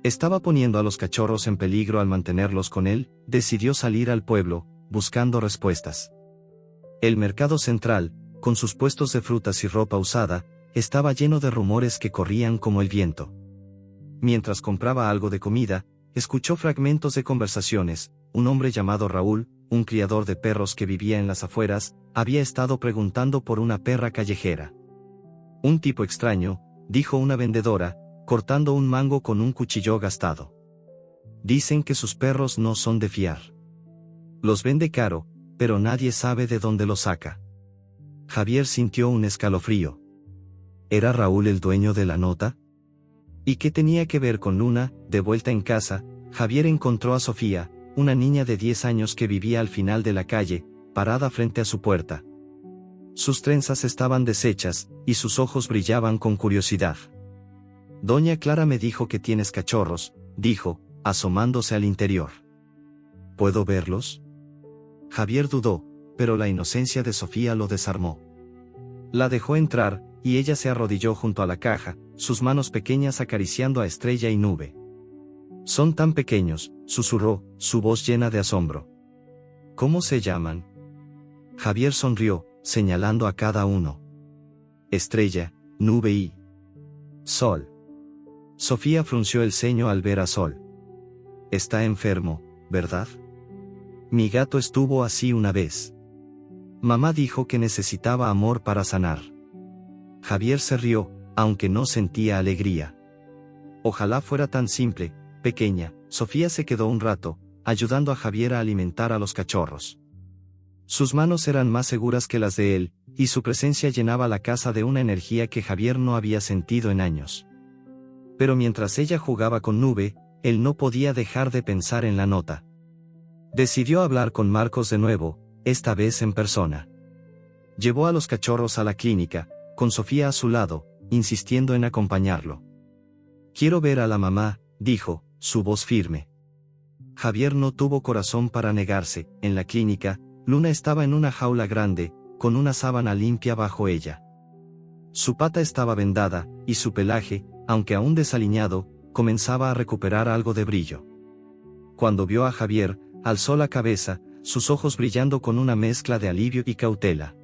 S1: Estaba poniendo a los cachorros en peligro al mantenerlos con él. Decidió salir al pueblo, buscando respuestas. El mercado central, con sus puestos de frutas y ropa usada, estaba lleno de rumores que corrían como el viento. Mientras compraba algo de comida, escuchó fragmentos de conversaciones. Un hombre llamado Raúl, un criador de perros que vivía en las afueras, había estado preguntando por una perra callejera. Un tipo extraño, dijo una vendedora, cortando un mango con un cuchillo gastado. Dicen que sus perros no son de fiar. Los vende caro, pero nadie sabe de dónde lo saca. Javier sintió un escalofrío. ¿Era Raúl el dueño de la nota? ¿Y qué tenía que ver con Luna? De vuelta en casa, Javier encontró a Sofía, una niña de 10 años que vivía al final de la calle, parada frente a su puerta. Sus trenzas estaban deshechas, y sus ojos brillaban con curiosidad. Doña Clara me dijo que tienes cachorros, dijo, asomándose al interior. ¿Puedo verlos? Javier dudó, pero la inocencia de Sofía lo desarmó. La dejó entrar, y ella se arrodilló junto a la caja, sus manos pequeñas acariciando a Estrella y Nube. Son tan pequeños, susurró, su voz llena de asombro. ¿Cómo se llaman? Javier sonrió, señalando a cada uno. Estrella, Nube y Sol. Sofía frunció el ceño al ver a Sol. Está enfermo, ¿verdad? Mi gato estuvo así una vez. Mamá dijo que necesitaba amor para sanar. Javier se rió, aunque no sentía alegría. Ojalá fuera tan simple, pequeña. Sofía se quedó un rato, ayudando a Javier a alimentar a los cachorros. Sus manos eran más seguras que las de él, y su presencia llenaba la casa de una energía que Javier no había sentido en años. Pero mientras ella jugaba con Nube, él no podía dejar de pensar en la nota. Decidió hablar con Marcos de nuevo, esta vez en persona. Llevó a los cachorros a la clínica, con Sofía a su lado, insistiendo en acompañarlo. Quiero ver a la mamá, dijo, su voz firme. Javier no tuvo corazón para negarse. En la clínica, Luna estaba en una jaula grande, con una sábana limpia bajo ella. Su pata estaba vendada, y su pelaje, aunque aún desaliñado, comenzaba a recuperar algo de brillo. Cuando vio a Javier, alzó la cabeza, sus ojos brillando con una mezcla de alivio y cautela.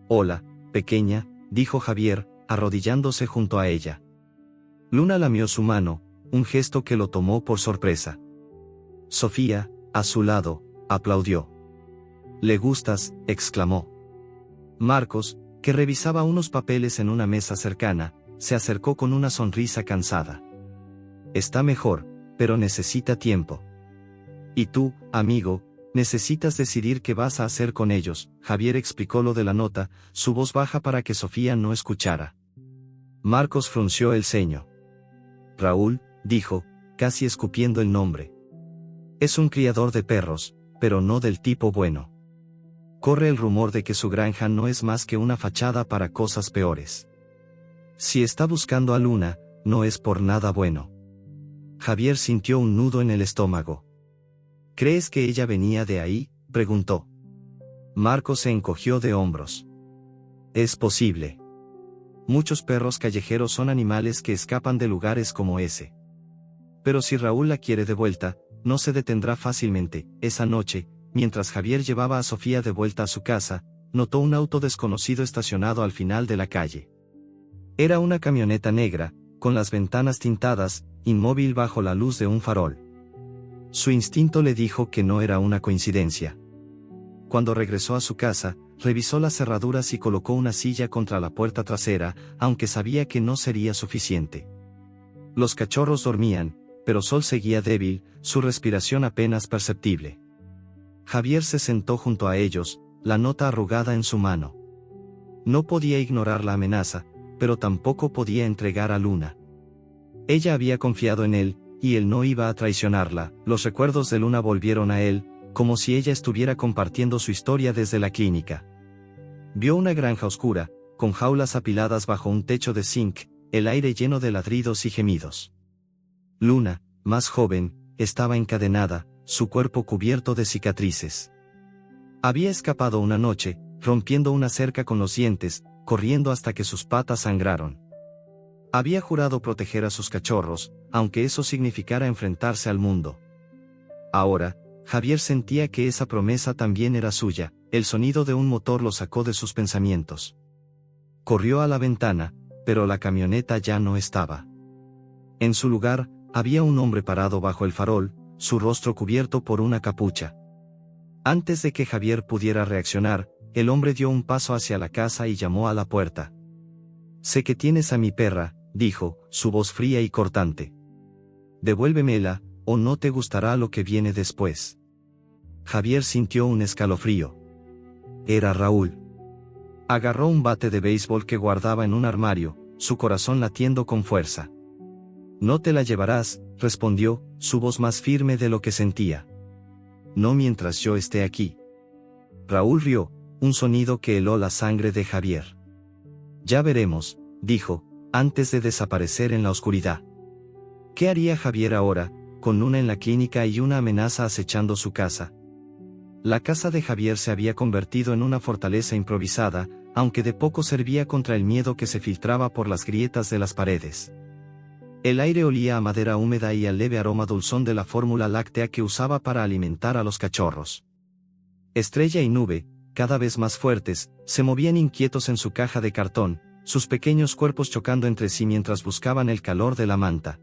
S1: Hola, pequeña, dijo Javier, arrodillándose junto a ella. Luna lamió su mano, un gesto que lo tomó por sorpresa. Sofía, a su lado, aplaudió. «¿Le gustas?», exclamó. Marcos, que revisaba unos papeles en una mesa cercana, se acercó con una sonrisa cansada. «Está mejor, pero necesita tiempo. Y tú, amigo, necesitas decidir qué vas a hacer con ellos». Javier explicó lo de la nota, su voz baja para que Sofía no escuchara. Marcos frunció el ceño. «Raúl», dijo, casi escupiendo el nombre. «Es un criador de perros, pero no del tipo bueno. Corre el rumor de que su granja no es más que una fachada para cosas peores. Si está buscando a Luna, no es por nada bueno». Javier sintió un nudo en el estómago. «¿Crees que ella venía de ahí?», preguntó. Marcos se encogió de hombros. «Es posible. Muchos perros callejeros son animales que escapan de lugares como ese. Pero si Raúl la quiere de vuelta, no se detendrá fácilmente». Esa noche, mientras Javier llevaba a Sofía de vuelta a su casa, notó un auto desconocido estacionado al final de la calle. Era una camioneta negra, con las ventanas tintadas, inmóvil bajo la luz de un farol. Su instinto le dijo que no era una coincidencia. Cuando regresó a su casa, revisó las cerraduras y colocó una silla contra la puerta trasera, aunque sabía que no sería suficiente. Los cachorros dormían, pero Sol seguía débil, su respiración apenas perceptible. Javier se sentó junto a ellos, la nota arrugada en su mano. No podía ignorar la amenaza, pero tampoco podía entregar a Luna. Ella había confiado en él, y él no iba a traicionarla. Los recuerdos de Luna volvieron a él, como si ella estuviera compartiendo su historia desde la clínica. Vio una granja oscura, con jaulas apiladas bajo un techo de zinc, el aire lleno de ladridos y gemidos. Luna, más joven, estaba encadenada, su cuerpo cubierto de cicatrices. Había escapado una noche, rompiendo una cerca con los dientes, corriendo hasta que sus patas sangraron. Había jurado proteger a sus cachorros, aunque eso significara enfrentarse al mundo. Ahora, Javier sentía que esa promesa también era suya. El sonido de un motor lo sacó de sus pensamientos. Corrió a la ventana, pero la camioneta ya no estaba. En su lugar, había un hombre parado bajo el farol, su rostro cubierto por una capucha. Antes de que Javier pudiera reaccionar, el hombre dio un paso hacia la casa y llamó a la puerta. «Sé que tienes a mi perra», dijo, su voz fría y cortante. «Devuélvemela, o no te gustará lo que viene después». Javier sintió un escalofrío. Era Raúl. Agarró un bate de béisbol que guardaba en un armario, su corazón latiendo con fuerza. No te la llevarás, respondió, su voz más firme de lo que sentía. No mientras yo esté aquí. Raúl rió, un sonido que heló la sangre de Javier. Ya veremos, dijo, antes de desaparecer en la oscuridad. ¿Qué haría Javier ahora, con Luna en la clínica y una amenaza acechando su casa? La casa de Javier se había convertido en una fortaleza improvisada, aunque de poco servía contra el miedo que se filtraba por las grietas de las paredes. El aire olía a madera húmeda y al leve aroma dulzón de la fórmula láctea que usaba para alimentar a los cachorros. Estrella y Nube, cada vez más fuertes, se movían inquietos en su caja de cartón, sus pequeños cuerpos chocando entre sí mientras buscaban el calor de la manta.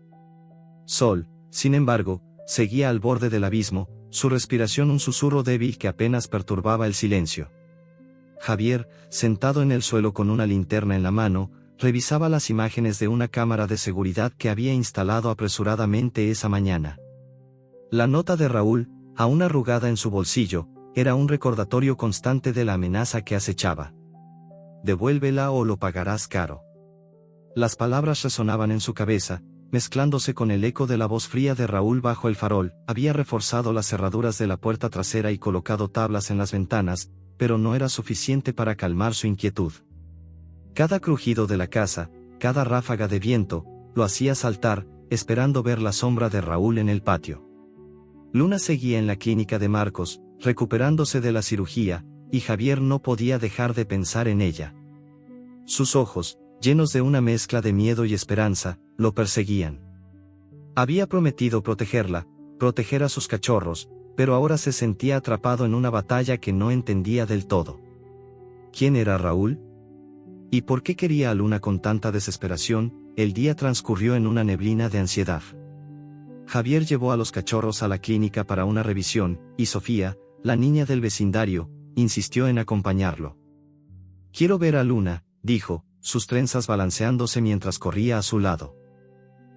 S1: Sol, sin embargo, seguía al borde del abismo, su respiración un susurro débil que apenas perturbaba el silencio. Javier, sentado en el suelo con una linterna en la mano, revisaba las imágenes de una cámara de seguridad que había instalado apresuradamente esa mañana. La nota de Raúl, aún arrugada en su bolsillo, era un recordatorio constante de la amenaza que acechaba. Devuélvela o lo pagarás caro. Las palabras resonaban en su cabeza, mezclándose con el eco de la voz fría de Raúl bajo el farol. Había reforzado las cerraduras de la puerta trasera y colocado tablas en las ventanas, pero no era suficiente para calmar su inquietud. Cada crujido de la casa, cada ráfaga de viento, lo hacía saltar, esperando ver la sombra de Raúl en el patio. Luna seguía en la clínica de Marcos, recuperándose de la cirugía, y Javier no podía dejar de pensar en ella. Sus ojos, llenos de una mezcla de miedo y esperanza, lo perseguían. Había prometido protegerla, proteger a sus cachorros, pero ahora se sentía atrapado en una batalla que no entendía del todo. ¿Quién era Raúl? ¿Y por qué quería a Luna con tanta desesperación? El día transcurrió en una neblina de ansiedad. Javier llevó a los cachorros a la clínica para una revisión, y Sofía, la niña del vecindario, insistió en acompañarlo. Quiero ver a Luna, dijo, sus trenzas balanceándose mientras corría a su lado.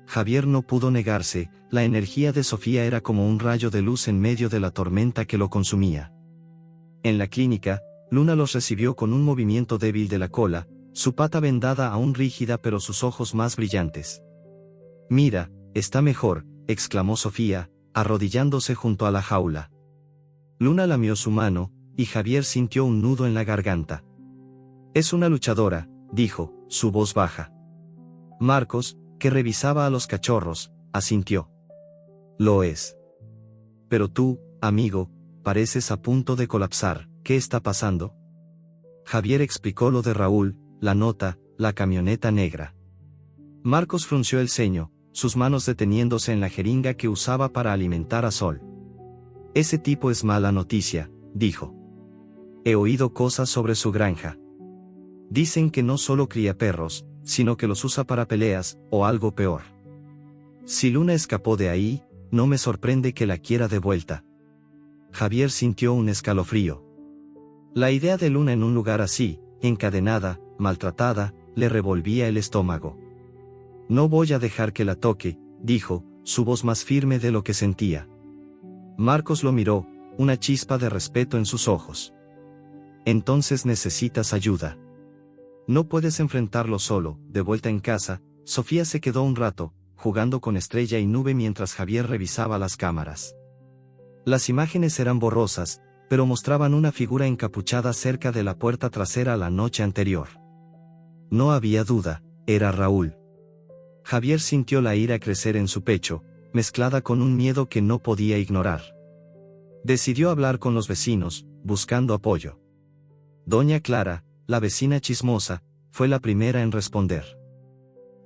S1: Javier no pudo negarse, la energía de Sofía era como un rayo de luz en medio de la tormenta que lo consumía. En la clínica, Luna los recibió con un movimiento débil de la cola, su pata vendada aún rígida pero sus ojos más brillantes. Mira, está mejor, exclamó Sofía, arrodillándose junto a la jaula. Luna lamió su mano, y Javier sintió un nudo en la garganta. Es una luchadora, dijo, su voz baja. Marcos, que revisaba a los cachorros, asintió. Lo es. Pero tú, amigo, pareces a punto de colapsar, ¿qué está pasando? Javier explicó lo de Raúl, la nota, la camioneta negra. Marcos frunció el ceño, sus manos deteniéndose en la jeringa que usaba para alimentar a Sol. Ese tipo es mala noticia, dijo. He oído cosas sobre su granja. Dicen que no solo cría perros, sino que los usa para peleas, o algo peor. Si Luna escapó de ahí, no me sorprende que la quiera de vuelta. Javier sintió un escalofrío. La idea de Luna en un lugar así, encadenada, maltratada, le revolvía el estómago. No voy a dejar que la toque, dijo, su voz más firme de lo que sentía. Marcos lo miró, una chispa de respeto en sus ojos. Entonces necesitas ayuda. No puedes enfrentarlo solo. De vuelta en casa, Sofía se quedó un rato, jugando con Estrella y Nube mientras Javier revisaba las cámaras. Las imágenes eran borrosas, pero mostraban una figura encapuchada cerca de la puerta trasera la noche anterior. No había duda, era Raúl. Javier sintió la ira crecer en su pecho, mezclada con un miedo que no podía ignorar. Decidió hablar con los vecinos, buscando apoyo. Doña Clara, la vecina chismosa, fue la primera en responder.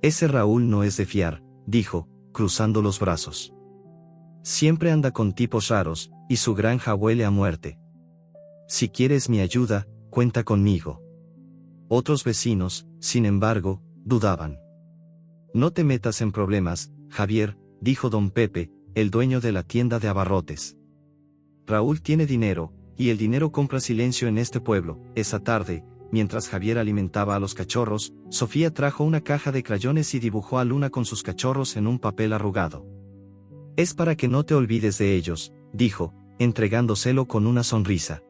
S1: Ese Raúl no es de fiar, dijo, cruzando los brazos. Siempre anda con tipos raros, y su granja huele a muerte. Si quieres mi ayuda, cuenta conmigo. Otros vecinos, sin embargo, dudaban. No te metas en problemas, Javier, dijo don Pepe, el dueño de la tienda de abarrotes. Raúl tiene dinero, y el dinero compra silencio en este pueblo. Esa tarde, mientras Javier alimentaba a los cachorros, Sofía trajo una caja de crayones y dibujó a Luna con sus cachorros en un papel arrugado. Es para que no te olvides de ellos, dijo, entregándoselo con una sonrisa.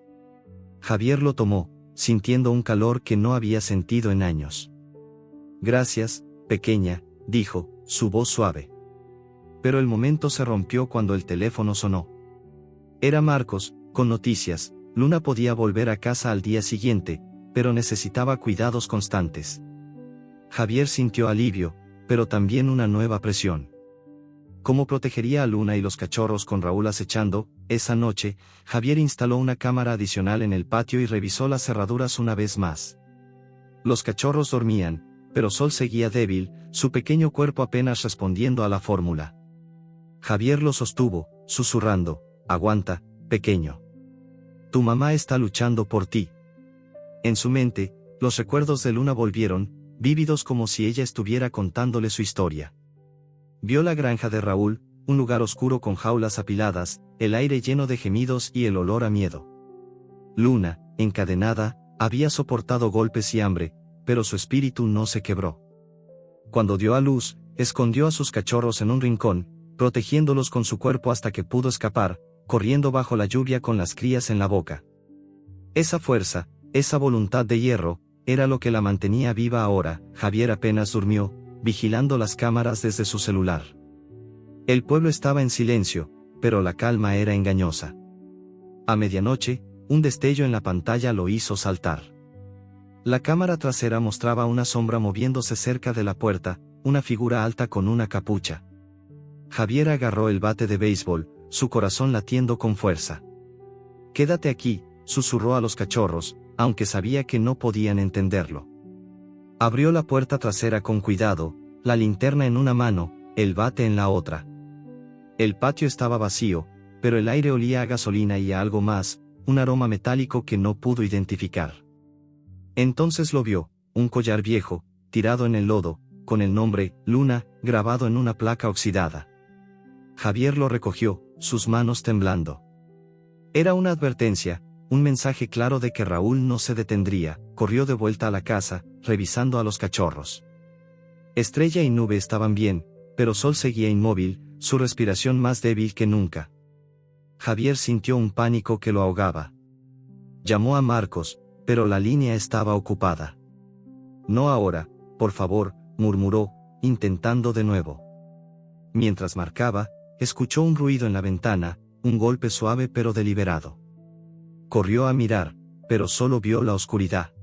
S1: Javier lo tomó, sintiendo un calor que no había sentido en años. Gracias, pequeña, dijo, su voz suave. Pero el momento se rompió cuando el teléfono sonó. Era Marcos, con noticias. Luna podía volver a casa al día siguiente, pero necesitaba cuidados constantes. Javier sintió alivio, pero también una nueva presión. ¿Cómo protegería a Luna y los cachorros con Raúl acechando? Esa noche, Javier instaló una cámara adicional en el patio y revisó las cerraduras una vez más. Los cachorros dormían, pero Sol seguía débil, su pequeño cuerpo apenas respondiendo a la fórmula. Javier lo sostuvo, susurrando, aguanta, pequeño. Tu mamá está luchando por ti. En su mente, los recuerdos de Luna volvieron, vívidos como si ella estuviera contándole su historia. Vio la granja de Raúl, un lugar oscuro con jaulas apiladas, el aire lleno de gemidos y el olor a miedo. Luna, encadenada, había soportado golpes y hambre, pero su espíritu no se quebró. Cuando dio a luz, escondió a sus cachorros en un rincón, protegiéndolos con su cuerpo hasta que pudo escapar, corriendo bajo la lluvia con las crías en la boca. Esa fuerza, esa voluntad de hierro, era lo que la mantenía viva ahora. Javier apenas durmió, vigilando las cámaras desde su celular. El pueblo estaba en silencio, pero la calma era engañosa. A medianoche, un destello en la pantalla lo hizo saltar. La cámara trasera mostraba una sombra moviéndose cerca de la puerta, una figura alta con una capucha. Javier agarró el bate de béisbol, su corazón latiendo con fuerza. «Quédate aquí», susurró a los cachorros, aunque sabía que no podían entenderlo. Abrió la puerta trasera con cuidado, la linterna en una mano, el bate en la otra. El patio estaba vacío, pero el aire olía a gasolina y a algo más, un aroma metálico que no pudo identificar. Entonces lo vio, un collar viejo, tirado en el lodo, con el nombre, Luna, grabado en una placa oxidada. Javier lo recogió, sus manos temblando. Era una advertencia, un mensaje claro de que Raúl no se detendría. Corrió de vuelta a la casa, revisando a los cachorros. Estrella y Nube estaban bien, pero Sol seguía inmóvil, su respiración más débil que nunca. Javier sintió un pánico que lo ahogaba. Llamó a Marcos, pero la línea estaba ocupada. «No ahora, por favor», murmuró, intentando de nuevo. Mientras marcaba, escuchó un ruido en la ventana, un golpe suave pero deliberado. Corrió a mirar, pero solo vio la oscuridad.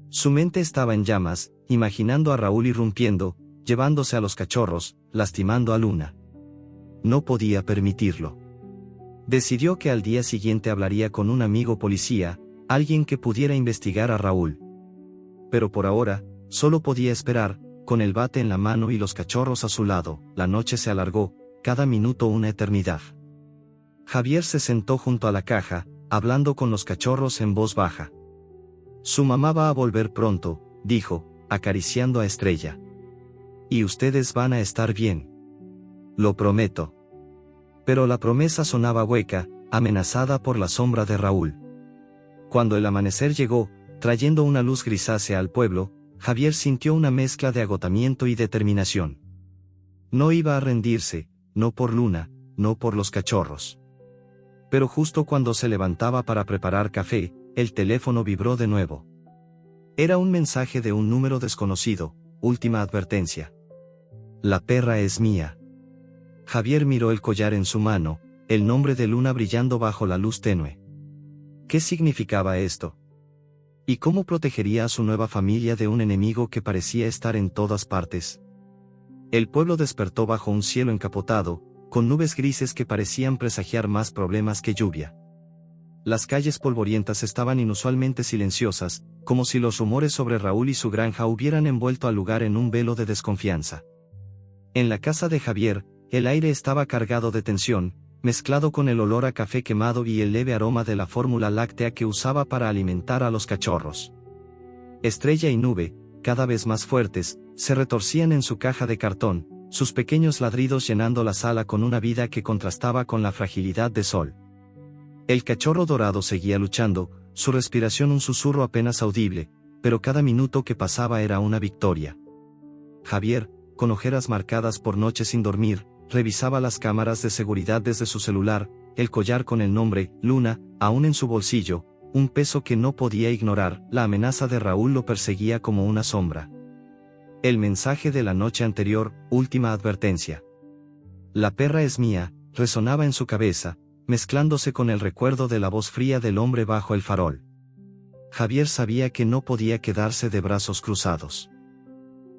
S1: Su mente estaba en llamas, imaginando a Raúl irrumpiendo, llevándose a los cachorros, lastimando a Luna. No podía permitirlo. Decidió que al día siguiente hablaría con un amigo policía, alguien que pudiera investigar a Raúl. Pero por ahora, solo podía esperar, con el bate en la mano y los cachorros a su lado. La noche se alargó, cada minuto una eternidad. Javier se sentó junto a la caja, hablando con los cachorros en voz baja. «Su mamá va a volver pronto», dijo, acariciando a Estrella. «Y ustedes van a estar bien. Lo prometo». Pero la promesa sonaba hueca, amenazada por la sombra de Raúl. Cuando el amanecer llegó, trayendo una luz grisácea al pueblo, Javier sintió una mezcla de agotamiento y determinación. No iba a rendirse, no por Luna, no por los cachorros. Pero justo cuando se levantaba para preparar café, el teléfono vibró de nuevo. Era un mensaje de un número desconocido, última advertencia. «La perra es mía». Javier miró el collar en su mano, el nombre de Luna brillando bajo la luz tenue. ¿Qué significaba esto? ¿Y cómo protegería a su nueva familia de un enemigo que parecía estar en todas partes? El pueblo despertó bajo un cielo encapotado, con nubes grises que parecían presagiar más problemas que lluvia. Las calles polvorientas estaban inusualmente silenciosas, como si los rumores sobre Raúl y su granja hubieran envuelto al lugar en un velo de desconfianza. En la casa de Javier, el aire estaba cargado de tensión, mezclado con el olor a café quemado y el leve aroma de la fórmula láctea que usaba para alimentar a los cachorros. Estrella y Nube, cada vez más fuertes, se retorcían en su caja de cartón, sus pequeños ladridos llenando la sala con una vida que contrastaba con la fragilidad de Sol. El cachorro dorado seguía luchando, su respiración un susurro apenas audible, pero cada minuto que pasaba era una victoria. Javier, con ojeras marcadas por noches sin dormir, revisaba las cámaras de seguridad desde su celular, el collar con el nombre Luna, aún en su bolsillo, un peso que no podía ignorar. La amenaza de Raúl lo perseguía como una sombra. El mensaje de la noche anterior, última advertencia. La perra es mía, resonaba en su cabeza, mezclándose con el recuerdo de la voz fría del hombre bajo el farol. Javier sabía que no podía quedarse de brazos cruzados.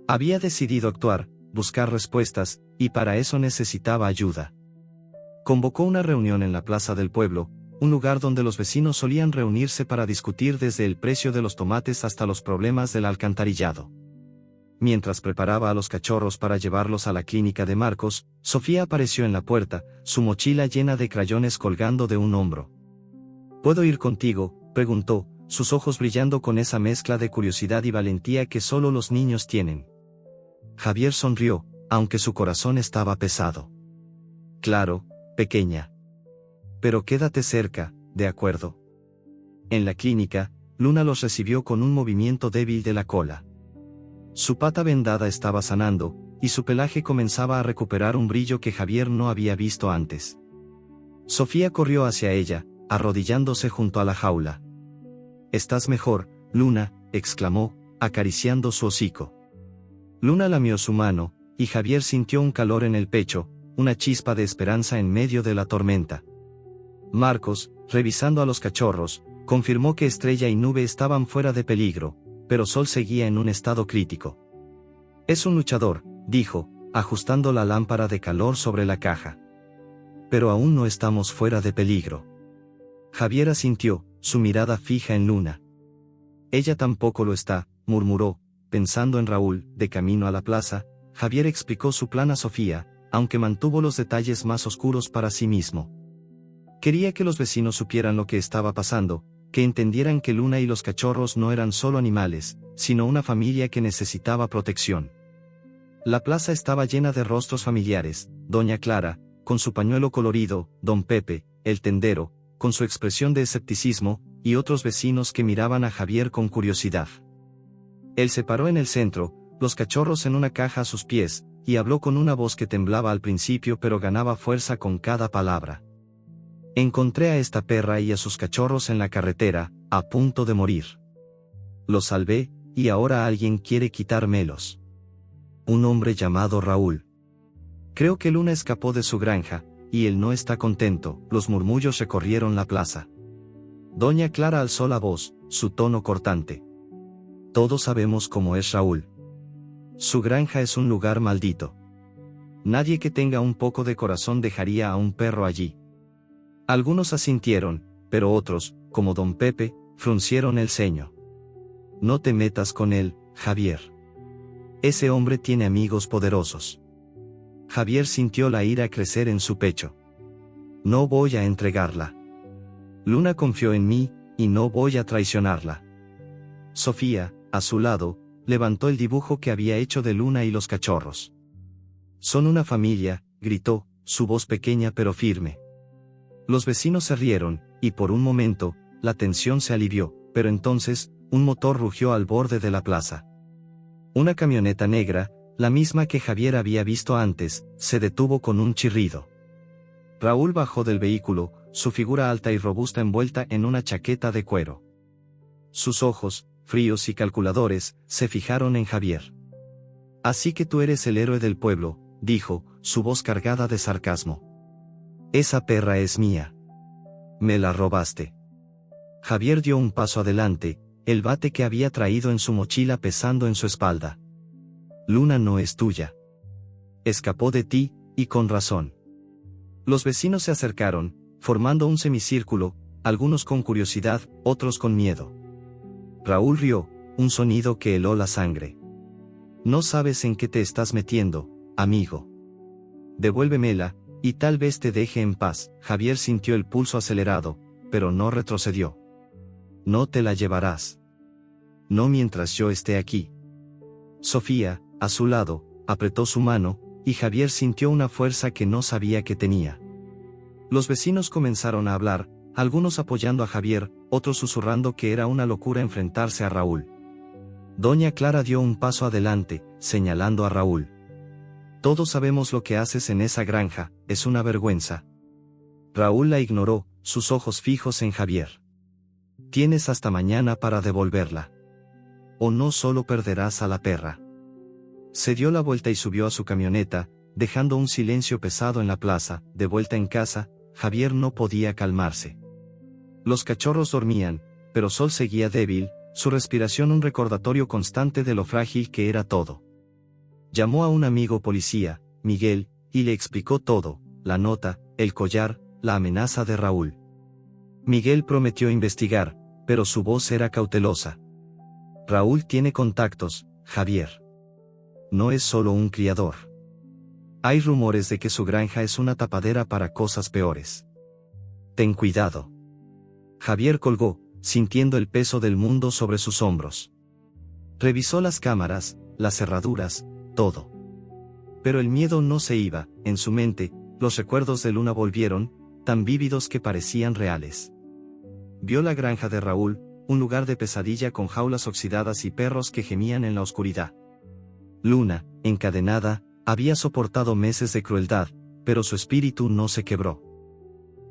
S1: Había decidido actuar, buscar respuestas, y para eso necesitaba ayuda. Convocó una reunión en la plaza del pueblo, un lugar donde los vecinos solían reunirse para discutir desde el precio de los tomates hasta los problemas del alcantarillado. Mientras preparaba a los cachorros para llevarlos a la clínica de Marcos, Sofía apareció en la puerta, su mochila llena de crayones colgando de un hombro. ¿Puedo ir contigo?, preguntó, sus ojos brillando con esa mezcla de curiosidad y valentía que solo los niños tienen. Javier sonrió, aunque su corazón estaba pesado. Claro, pequeña. Pero quédate cerca, ¿de acuerdo? En la clínica, Luna los recibió con un movimiento débil de la cola. Su pata vendada estaba sanando, y su pelaje comenzaba a recuperar un brillo que Javier no había visto antes. Sofía corrió hacia ella, arrodillándose junto a la jaula. «¿Estás mejor, Luna?», exclamó, acariciando su hocico. Luna lamió su mano, y Javier sintió un calor en el pecho, una chispa de esperanza en medio de la tormenta. Marcos, revisando a los cachorros, confirmó que Estrella y Nube estaban fuera de peligro, pero Sol seguía en un estado crítico. «Es un luchador», dijo, ajustando la lámpara de calor sobre la caja. «Pero aún no estamos fuera de peligro». Javier asintió, su mirada fija en Luna. «Ella tampoco lo está», murmuró, pensando en Raúl. De camino a la plaza, Javier explicó su plan a Sofía, aunque mantuvo los detalles más oscuros para sí mismo. Quería que los vecinos supieran lo que estaba pasando, que entendieran que Luna y los cachorros no eran solo animales, sino una familia que necesitaba protección. La plaza estaba llena de rostros familiares: doña Clara, con su pañuelo colorido, don Pepe, el tendero, con su expresión de escepticismo, y otros vecinos que miraban a Javier con curiosidad. Él se paró en el centro, los cachorros en una caja a sus pies, y habló con una voz que temblaba al principio pero ganaba fuerza con cada palabra. «Encontré a esta perra y a sus cachorros en la carretera, a punto de morir. Los salvé, y ahora alguien quiere quitármelos. Un hombre llamado Raúl. Creo que Luna escapó de su granja, y él no está contento». Los murmullos recorrieron la plaza. Doña Clara alzó la voz, su tono cortante. «Todos sabemos cómo es Raúl. Su granja es un lugar maldito. Nadie que tenga un poco de corazón dejaría a un perro allí». Algunos asintieron, pero otros, como don Pepe, fruncieron el ceño. «No te metas con él, Javier. Ese hombre tiene amigos poderosos». Javier sintió la ira crecer en su pecho. «No voy a entregarla. Luna confió en mí, y no voy a traicionarla». Sofía, a su lado, levantó el dibujo que había hecho de Luna y los cachorros. «Son una familia», gritó, su voz pequeña pero firme. Los vecinos se rieron, y por un momento, la tensión se alivió, pero entonces, un motor rugió al borde de la plaza. Una camioneta negra, la misma que Javier había visto antes, se detuvo con un chirrido. Raúl bajó del vehículo, su figura alta y robusta envuelta en una chaqueta de cuero. Sus ojos, fríos y calculadores, se fijaron en Javier. «Así que tú eres el héroe del pueblo», dijo, su voz cargada de sarcasmo. «Esa perra es mía. Me la robaste». Javier dio un paso adelante, el bate que había traído en su mochila pesando en su espalda. «Luna no es tuya. Escapó de ti, y con razón». Los vecinos se acercaron, formando un semicírculo, algunos con curiosidad, otros con miedo. Raúl rió, un sonido que heló la sangre. «No sabes en qué te estás metiendo, amigo. Devuélvemela, y tal vez te deje en paz». Javier sintió el pulso acelerado, pero no retrocedió. «No te la llevarás. No mientras yo esté aquí». Sofía, a su lado, apretó su mano, y Javier sintió una fuerza que no sabía que tenía. Los vecinos comenzaron a hablar, algunos apoyando a Javier, otros susurrando que era una locura enfrentarse a Raúl. Doña Clara dio un paso adelante, señalando a Raúl. «Todos sabemos lo que haces en esa granja, es una vergüenza. Raúl la ignoró, sus ojos fijos en Javier. Tienes hasta mañana para devolverla. O no solo perderás a la perra. Se dio la vuelta y subió a su camioneta, dejando un silencio pesado en la plaza. De vuelta en casa, Javier no podía calmarse. Los cachorros dormían, pero Sol seguía débil, su respiración un recordatorio constante de lo frágil que era todo. Llamó a un amigo policía, Miguel, y le explicó todo, la nota, el collar, la amenaza de Raúl. Miguel prometió investigar, pero su voz era cautelosa. Raúl tiene contactos, Javier. No es solo un criador. Hay rumores de que su granja es una tapadera para cosas peores. Ten cuidado. Javier colgó, sintiendo el peso del mundo sobre sus hombros. Revisó las cámaras, las cerraduras, todo. Pero el miedo no se iba, en su mente, los recuerdos de Luna volvieron, tan vívidos que parecían reales. Vio la granja de Raúl, un lugar de pesadilla con jaulas oxidadas y perros que gemían en la oscuridad. Luna, encadenada, había soportado meses de crueldad, pero su espíritu no se quebró.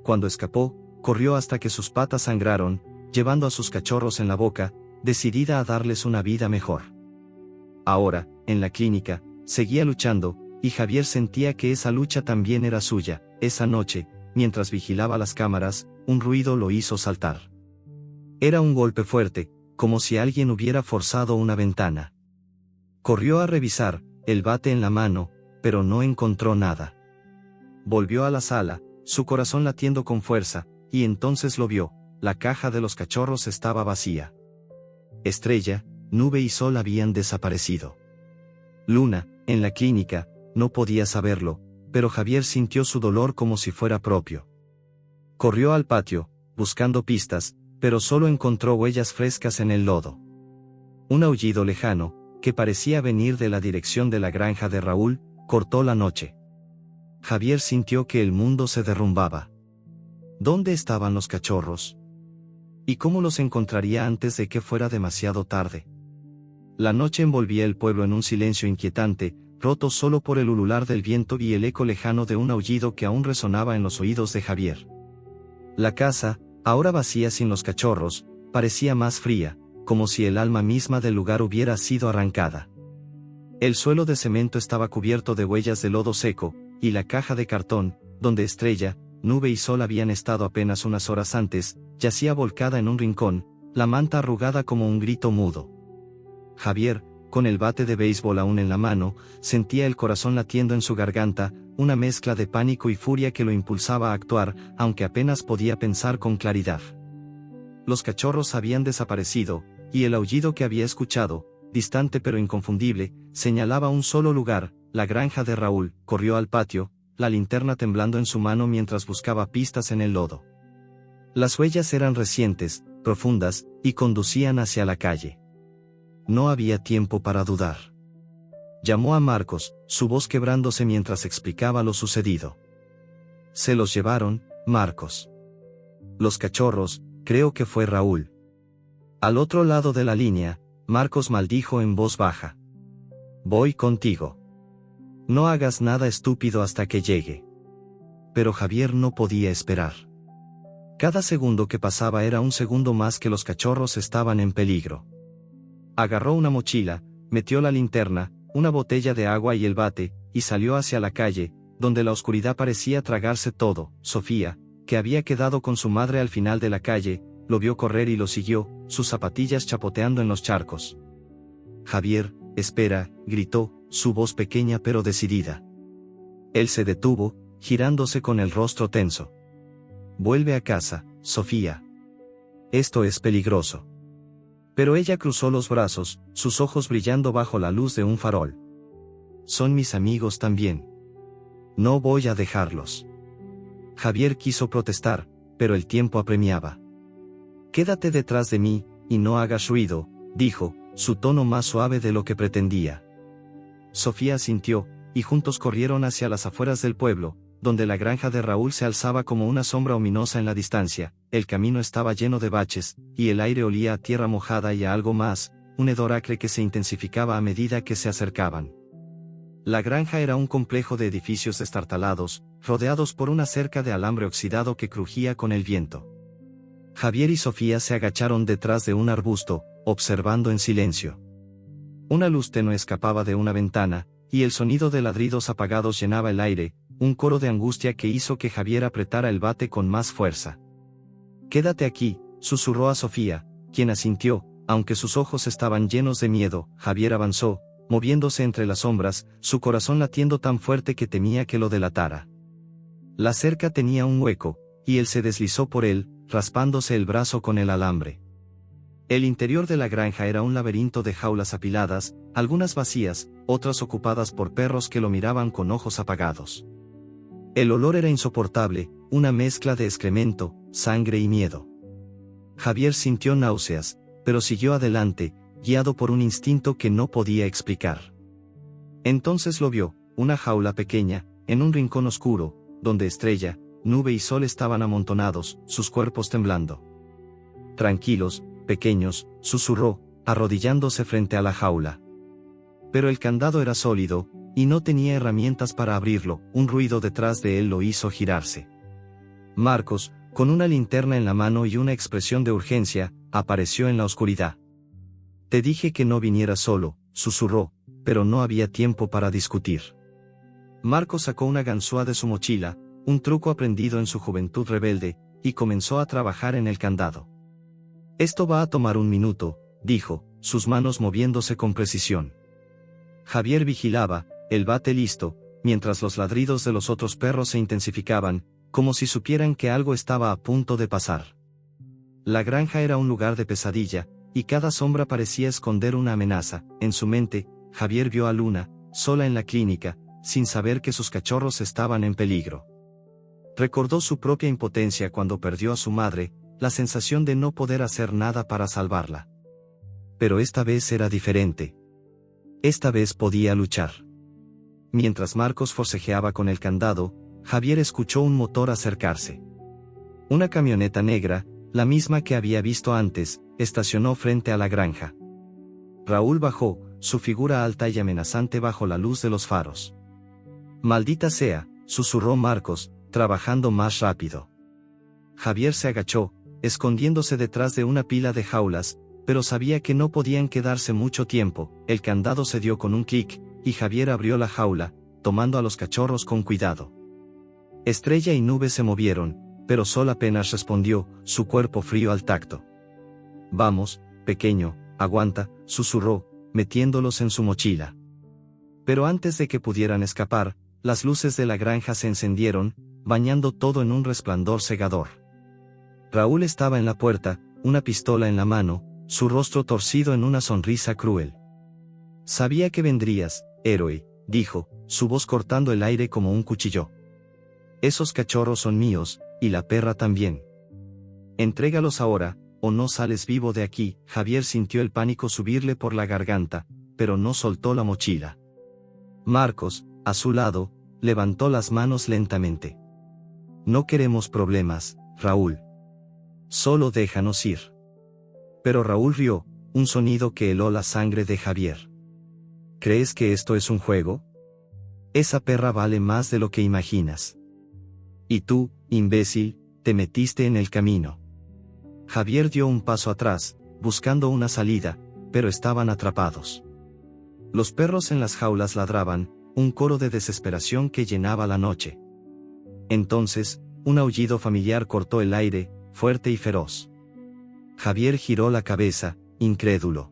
S1: Cuando escapó, corrió hasta que sus patas sangraron, llevando a sus cachorros en la boca, decidida a darles una vida mejor. Ahora, en la clínica, seguía luchando, y Javier sentía que esa lucha también era suya. Esa noche, mientras vigilaba las cámaras, un ruido lo hizo saltar. Era un golpe fuerte, como si alguien hubiera forzado una ventana. Corrió a revisar, el bate en la mano, pero no encontró nada. Volvió a la sala, su corazón latiendo con fuerza, y entonces lo vio, la caja de los cachorros estaba vacía. Estrella, Nube y Sol habían desaparecido. Luna, en la clínica, no podía saberlo, pero Javier sintió su dolor como si fuera propio. Corrió al patio, buscando pistas, pero solo encontró huellas frescas en el lodo. Un aullido lejano, que parecía venir de la dirección de la granja de Raúl, cortó la noche. Javier sintió que el mundo se derrumbaba. ¿Dónde estaban los cachorros? ¿Y cómo los encontraría antes de que fuera demasiado tarde? La noche envolvía el pueblo en un silencio inquietante, roto solo por el ulular del viento y el eco lejano de un aullido que aún resonaba en los oídos de Javier. La casa, ahora vacía sin los cachorros, parecía más fría, como si el alma misma del lugar hubiera sido arrancada. El suelo de cemento estaba cubierto de huellas de lodo seco, y la caja de cartón, donde Estrella, Nube y Sol habían estado apenas unas horas antes, yacía volcada en un rincón, la manta arrugada como un grito mudo. Javier, con el bate de béisbol aún en la mano, sentía el corazón latiendo en su garganta, una mezcla de pánico y furia que lo impulsaba a actuar, aunque apenas podía pensar con claridad. Los cachorros habían desaparecido, y el aullido que había escuchado, distante pero inconfundible, señalaba un solo lugar, la granja de Raúl. Corrió al patio, la linterna temblando en su mano mientras buscaba pistas en el lodo. Las huellas eran recientes, profundas, y conducían hacia la calle. No había tiempo para dudar. Llamó a Marcos, su voz quebrándose mientras explicaba lo sucedido. Se los llevaron, Marcos. Los cachorros, creo que fue Raúl. Al otro lado de la línea, Marcos maldijo en voz baja. Voy contigo. No hagas nada estúpido hasta que llegue. Pero Javier no podía esperar. Cada segundo que pasaba era un segundo más que los cachorros estaban en peligro. Agarró una mochila, metió la linterna, una botella de agua y el bate, y salió hacia la calle, donde la oscuridad parecía tragarse todo. Sofía, que había quedado con su madre al final de la calle, lo vio correr y lo siguió, sus zapatillas chapoteando en los charcos. Javier, espera, gritó, su voz pequeña pero decidida. Él se detuvo, girándose con el rostro tenso. Vuelve a casa, Sofía. Esto es peligroso. Pero ella cruzó los brazos, sus ojos brillando bajo la luz de un farol. Son mis amigos también. No voy a dejarlos. Javier quiso protestar, pero el tiempo apremiaba. Quédate detrás de mí, y no hagas ruido, dijo, su tono más suave de lo que pretendía. Sofía asintió, y juntos corrieron hacia las afueras del pueblo, donde la granja de Raúl se alzaba como una sombra ominosa en la distancia. El camino estaba lleno de baches, y el aire olía a tierra mojada y a algo más, un hedor acre que se intensificaba a medida que se acercaban. La granja era un complejo de edificios destartalados, rodeados por una cerca de alambre oxidado que crujía con el viento. Javier y Sofía se agacharon detrás de un arbusto, observando en silencio. Una luz tenue escapaba de una ventana, y el sonido de ladridos apagados llenaba el aire, un coro de angustia que hizo que Javier apretara el bate con más fuerza. «Quédate aquí», susurró a Sofía, quien asintió, aunque sus ojos estaban llenos de miedo. Javier avanzó, moviéndose entre las sombras, su corazón latiendo tan fuerte que temía que lo delatara. La cerca tenía un hueco, y él se deslizó por él, raspándose el brazo con el alambre. El interior de la granja era un laberinto de jaulas apiladas, algunas vacías, otras ocupadas por perros que lo miraban con ojos apagados. El olor era insoportable, una mezcla de excremento, sangre y miedo. Javier sintió náuseas, pero siguió adelante, guiado por un instinto que no podía explicar. Entonces lo vio, una jaula pequeña, en un rincón oscuro, donde Estrella, Nube y Sol estaban amontonados, sus cuerpos temblando. «Tranquilos, pequeños», susurró, arrodillándose frente a la jaula. Pero el candado era sólido, y no tenía herramientas para abrirlo. Un ruido detrás de él lo hizo girarse. Marcos, con una linterna en la mano y una expresión de urgencia, apareció en la oscuridad. «Te dije que no vinieras solo», susurró, pero no había tiempo para discutir. Marcos sacó una ganzúa de su mochila, un truco aprendido en su juventud rebelde, y comenzó a trabajar en el candado. «Esto va a tomar un minuto», dijo, sus manos moviéndose con precisión. Javier vigilaba, el bate listo, mientras los ladridos de los otros perros se intensificaban, como si supieran que algo estaba a punto de pasar. La granja era un lugar de pesadilla, y cada sombra parecía esconder una amenaza. En su mente, Javier vio a Luna, sola en la clínica, sin saber que sus cachorros estaban en peligro. Recordó su propia impotencia cuando perdió a su madre, la sensación de no poder hacer nada para salvarla. Pero esta vez era diferente. Esta vez podía luchar. Mientras Marcos forcejeaba con el candado, Javier escuchó un motor acercarse. Una camioneta negra, la misma que había visto antes, estacionó frente a la granja. Raúl bajó, su figura alta y amenazante bajo la luz de los faros. «Maldita sea», susurró Marcos, trabajando más rápido. Javier se agachó, escondiéndose detrás de una pila de jaulas, pero sabía que no podían quedarse mucho tiempo. El candado se dio con un clic, y Javier abrió la jaula, tomando a los cachorros con cuidado. Estrella y Nube se movieron, pero Sol apenas respondió, su cuerpo frío al tacto. «Vamos, pequeño, aguanta», susurró, metiéndolos en su mochila. Pero antes de que pudieran escapar, las luces de la granja se encendieron, bañando todo en un resplandor cegador. Raúl estaba en la puerta, una pistola en la mano, su rostro torcido en una sonrisa cruel. «Sabía que vendrías, héroe», dijo, su voz cortando el aire como un cuchillo. «Esos cachorros son míos, y la perra también. Entrégalos ahora, o no sales vivo de aquí». Javier sintió el pánico subirle por la garganta, pero no soltó la mochila. Marcos, a su lado, levantó las manos lentamente. «No queremos problemas, Raúl. Solo déjanos ir». Pero Raúl rió, un sonido que heló la sangre de Javier. «¿Crees que esto es un juego? Esa perra vale más de lo que imaginas. Y tú, imbécil, te metiste en el camino». Javier dio un paso atrás, buscando una salida, pero estaban atrapados. Los perros en las jaulas ladraban, un coro de desesperación que llenaba la noche. Entonces, un aullido familiar cortó el aire, fuerte y feroz. Javier giró la cabeza, incrédulo.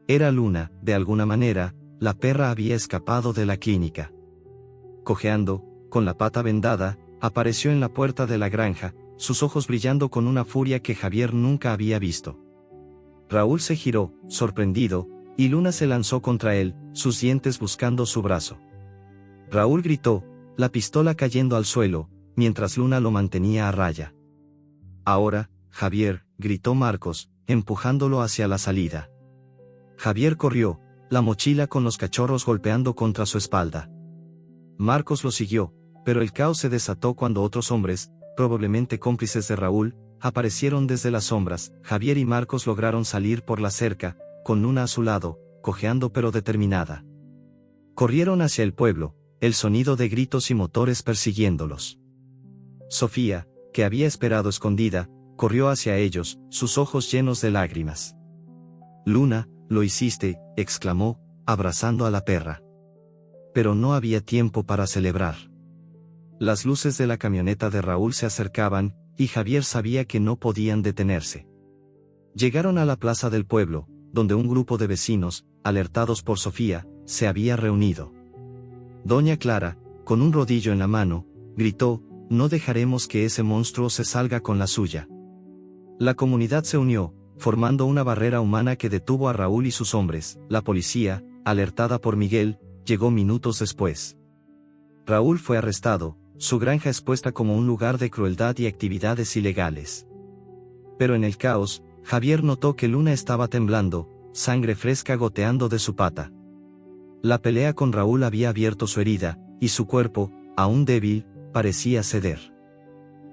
S1: Era Luna. De alguna manera, la perra había escapado de la clínica. Cojeando, con la pata vendada, apareció en la puerta de la granja, sus ojos brillando con una furia que Javier nunca había visto. Raúl se giró, sorprendido, y Luna se lanzó contra él, sus dientes buscando su brazo. Raúl gritó, la pistola cayendo al suelo, mientras Luna lo mantenía a raya. «Ahora, Javier», gritó Marcos, empujándolo hacia la salida. Javier corrió, la mochila con los cachorros golpeando contra su espalda. Marcos lo siguió, pero el caos se desató cuando otros hombres, probablemente cómplices de Raúl, aparecieron desde las sombras. Javier y Marcos lograron salir por la cerca, con Luna a su lado, cojeando pero determinada. Corrieron hacia el pueblo, el sonido de gritos y motores persiguiéndolos. Sofía, que había esperado escondida, corrió hacia ellos, sus ojos llenos de lágrimas. «Luna, lo hiciste», exclamó, abrazando a la perra. Pero no había tiempo para celebrar. Las luces de la camioneta de Raúl se acercaban, y Javier sabía que no podían detenerse. Llegaron a la plaza del pueblo, donde un grupo de vecinos, alertados por Sofía, se había reunido. Doña Clara, con un rodillo en la mano, gritó: «No dejaremos que ese monstruo se salga con la suya». La comunidad se unió, formando una barrera humana que detuvo a Raúl y sus hombres. La policía, alertada por Miguel, llegó minutos después. Raúl fue arrestado, su granja expuesta como un lugar de crueldad y actividades ilegales. Pero en el caos, Javier notó que Luna estaba temblando, sangre fresca goteando de su pata. La pelea con Raúl había abierto su herida, y su cuerpo, aún débil, parecía ceder.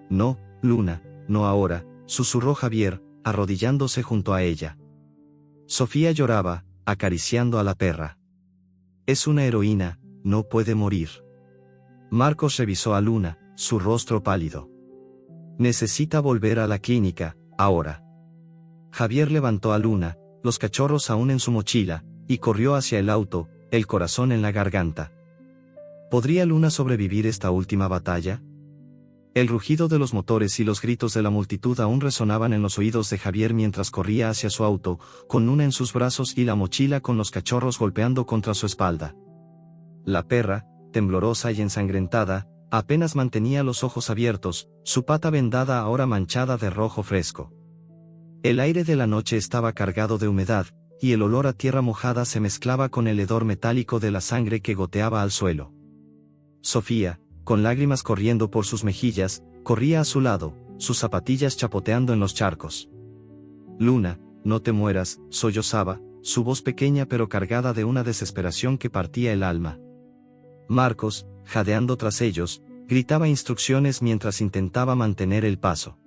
S1: «No, Luna, no ahora», susurró Javier, arrodillándose junto a ella. Sofía lloraba, acariciando a la perra. «Es una heroína, no puede morir». Marcos revisó a Luna, su rostro pálido. «Necesita volver a la clínica, ahora». Javier levantó a Luna, los cachorros aún en su mochila, y corrió hacia el auto, el corazón en la garganta. ¿Podría Luna sobrevivir esta última batalla? El rugido de los motores y los gritos de la multitud aún resonaban en los oídos de Javier mientras corría hacia su auto, con Luna en sus brazos y la mochila con los cachorros golpeando contra su espalda. La perra, temblorosa y ensangrentada, apenas mantenía los ojos abiertos, su pata vendada ahora manchada de rojo fresco. El aire de la noche estaba cargado de humedad, y el olor a tierra mojada se mezclaba con el hedor metálico de la sangre que goteaba al suelo. Sofía, con lágrimas corriendo por sus mejillas, corría a su lado, sus zapatillas chapoteando en los charcos. «Luna, no te mueras», sollozaba, su voz pequeña pero cargada de una desesperación que partía el alma. Marcos, jadeando tras ellos, gritaba instrucciones mientras intentaba mantener el paso.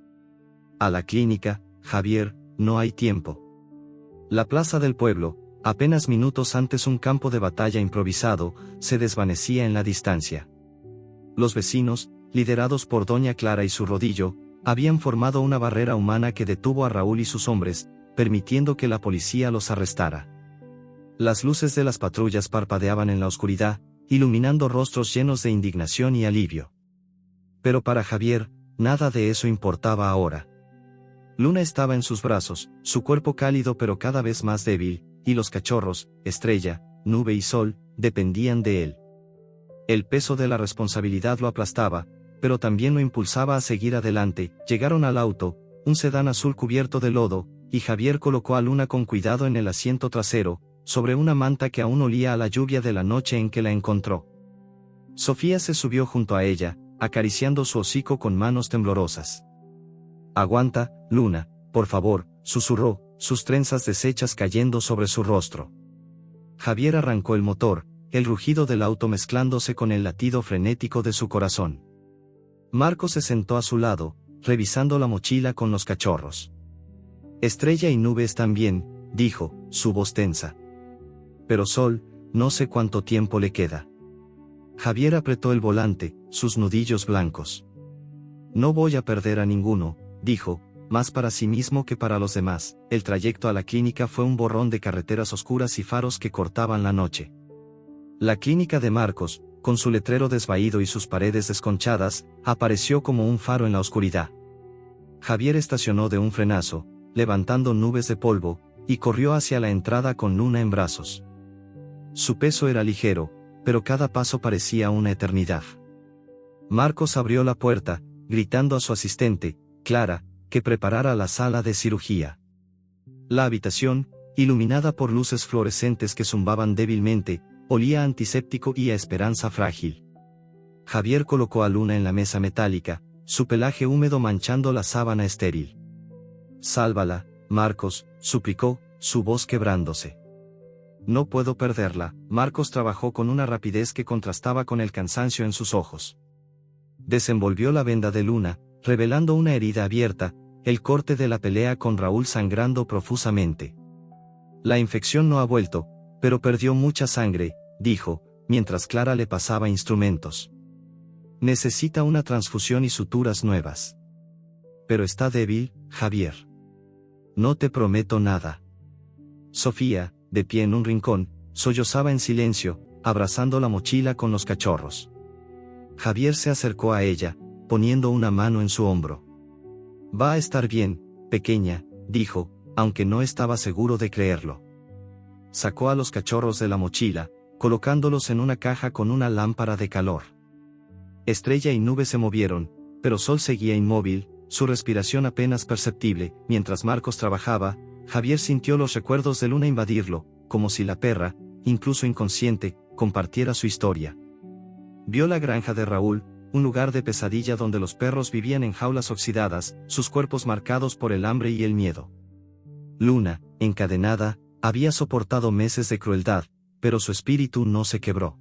S1: «A la clínica, Javier, no hay tiempo». La plaza del pueblo, apenas minutos antes un campo de batalla improvisado, se desvanecía en la distancia. Los vecinos, liderados por Doña Clara y su rodillo, habían formado una barrera humana que detuvo a Raúl y sus hombres, permitiendo que la policía los arrestara. Las luces de las patrullas parpadeaban en la oscuridad, iluminando rostros llenos de indignación y alivio. Pero para Javier, nada de eso importaba ahora. Luna estaba en sus brazos, su cuerpo cálido pero cada vez más débil, y los cachorros, Estrella, Nube y Sol, dependían de él. El peso de la responsabilidad lo aplastaba, pero también lo impulsaba a seguir adelante. Llegaron al auto, un sedán azul cubierto de lodo, y Javier colocó a Luna con cuidado en el asiento trasero, sobre una manta que aún olía a la lluvia de la noche en que la encontró. Sofía se subió junto a ella, acariciando su hocico con manos temblorosas. «Aguanta, Luna, por favor», susurró, sus trenzas deshechas cayendo sobre su rostro. Javier arrancó el motor, el rugido del auto mezclándose con el latido frenético de su corazón. Marcos se sentó a su lado, revisando la mochila con los cachorros. «Estrella y Nube están bien», dijo, su voz tensa. «Pero Sol, no sé cuánto tiempo le queda». Javier apretó el volante, sus nudillos blancos. «No voy a perder a ninguno», dijo, más para sí mismo que para los demás. El trayecto a la clínica fue un borrón de carreteras oscuras y faros que cortaban la noche. La clínica de Marcos, con su letrero desvaído y sus paredes desconchadas, apareció como un faro en la oscuridad. Javier estacionó de un frenazo, levantando nubes de polvo, y corrió hacia la entrada con Luna en brazos. Su peso era ligero, pero cada paso parecía una eternidad. Marcos abrió la puerta, gritando a su asistente, Clara, que preparara la sala de cirugía. La habitación, iluminada por luces fluorescentes que zumbaban débilmente, olía a antiséptico y a esperanza frágil. Javier colocó a Luna en la mesa metálica, su pelaje húmedo manchando la sábana estéril. «Sálvala, Marcos», suplicó, su voz quebrándose. «No puedo perderla». Marcos trabajó con una rapidez que contrastaba con el cansancio en sus ojos. Desenvolvió la venda de Luna, revelando una herida abierta, el corte de la pelea con Raúl sangrando profusamente. «La infección no ha vuelto, pero perdió mucha sangre», dijo, mientras Clara le pasaba instrumentos. Necesita una transfusión y suturas nuevas. Pero está débil, Javier. No te prometo nada. Sofía, de pie en un rincón, sollozaba en silencio, abrazando la mochila con los cachorros. Javier se acercó a ella, poniendo una mano en su hombro. Va a estar bien, pequeña, dijo, aunque no estaba seguro de creerlo. Sacó a los cachorros de la mochila, colocándolos en una caja con una lámpara de calor. Estrella y Nube se movieron, pero Sol seguía inmóvil, su respiración apenas perceptible. Mientras Marcos trabajaba, Javier sintió los recuerdos de Luna invadirlo, como si la perra, incluso inconsciente, compartiera su historia. Vio la granja de Raúl, un lugar de pesadilla donde los perros vivían en jaulas oxidadas, sus cuerpos marcados por el hambre y el miedo. Luna, encadenada, había soportado meses de crueldad, pero su espíritu no se quebró.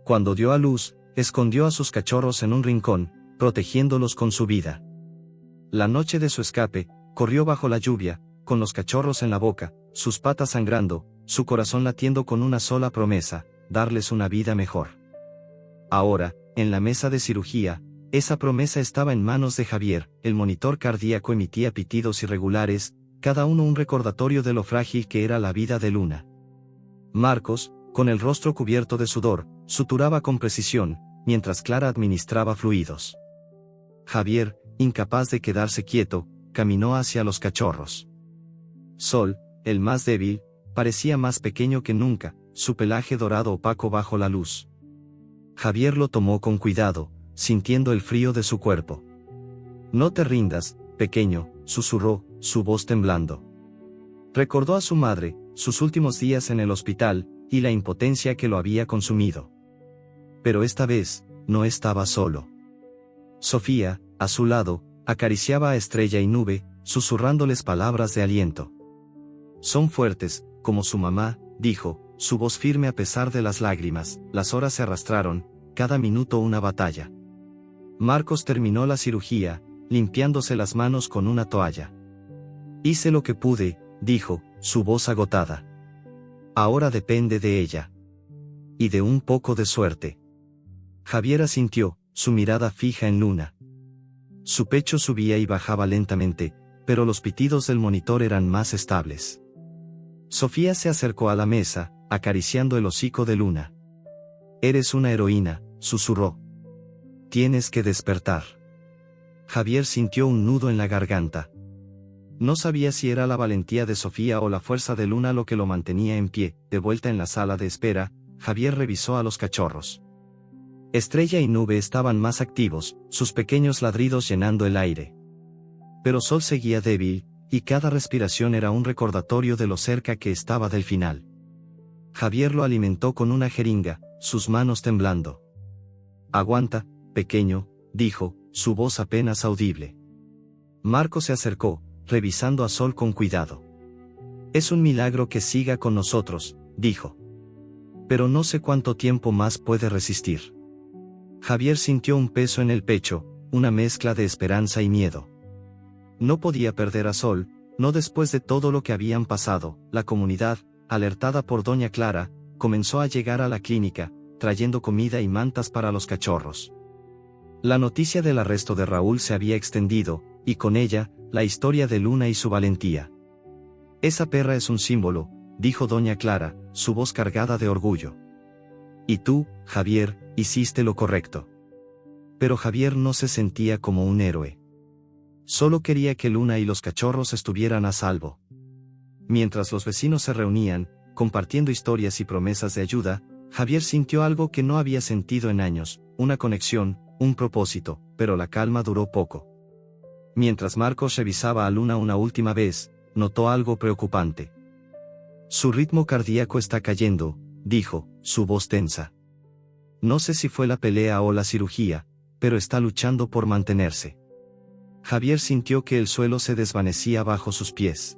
S1: Cuando dio a luz, escondió a sus cachorros en un rincón, protegiéndolos con su vida. La noche de su escape, corrió bajo la lluvia, con los cachorros en la boca, sus patas sangrando, su corazón latiendo con una sola promesa: darles una vida mejor. Ahora, en la mesa de cirugía, esa promesa estaba en manos de Javier. El monitor cardíaco emitía pitidos irregulares, cada uno un recordatorio de lo frágil que era la vida de Luna. Marcos, con el rostro cubierto de sudor, suturaba con precisión, mientras Clara administraba fluidos. Javier, incapaz de quedarse quieto, caminó hacia los cachorros. Sol, el más débil, parecía más pequeño que nunca, su pelaje dorado opaco bajo la luz. Javier lo tomó con cuidado, sintiendo el frío de su cuerpo. No te rindas, pequeño, susurró, su voz temblando. Recordó a su madre, sus últimos días en el hospital, y la impotencia que lo había consumido. Pero esta vez, no estaba solo. Sofía, a su lado, acariciaba a Estrella y Nube, susurrándoles palabras de aliento. Son fuertes, como su mamá, dijo, su voz firme a pesar de las lágrimas. Las horas se arrastraron, cada minuto una batalla. Marcos terminó la cirugía, limpiándose las manos con una toalla. Hice lo que pude, dijo, su voz agotada. Ahora depende de ella. Y de un poco de suerte. Javier asintió, su mirada fija en Luna. Su pecho subía y bajaba lentamente, pero los pitidos del monitor eran más estables. Sofía se acercó a la mesa, acariciando el hocico de Luna. Eres una heroína, susurró. Tienes que despertar. Javier sintió un nudo en la garganta. No sabía si era la valentía de Sofía o la fuerza de Luna lo que lo mantenía en pie. De vuelta en la sala de espera, Javier revisó a los cachorros. Estrella y Nube estaban más activos, sus pequeños ladridos llenando el aire. Pero Sol seguía débil, y cada respiración era un recordatorio de lo cerca que estaba del final. Javier lo alimentó con una jeringa, sus manos temblando. Aguanta, pequeño, dijo, su voz apenas audible. Marco se acercó, revisando a Sol con cuidado. Es un milagro que siga con nosotros, dijo. Pero no sé cuánto tiempo más puede resistir. Javier sintió un peso en el pecho, una mezcla de esperanza y miedo. No podía perder a Sol, no después de todo lo que habían pasado. La comunidad, alertada por doña Clara, comenzó a llegar a la clínica, trayendo comida y mantas para los cachorros. La noticia del arresto de Raúl se había extendido, y con ella, la historia de Luna y su valentía. Esa perra es un símbolo, dijo doña Clara, su voz cargada de orgullo. Y tú, Javier, hiciste lo correcto. Pero Javier no se sentía como un héroe. Solo quería que Luna y los cachorros estuvieran a salvo. Mientras los vecinos se reunían, compartiendo historias y promesas de ayuda, Javier sintió algo que no había sentido en años, una conexión, un propósito, pero la calma duró poco. Mientras Marcos revisaba a Luna una última vez, notó algo preocupante. Su ritmo cardíaco está cayendo, dijo, su voz tensa. No sé si fue la pelea o la cirugía, pero está luchando por mantenerse. Javier sintió que el suelo se desvanecía bajo sus pies.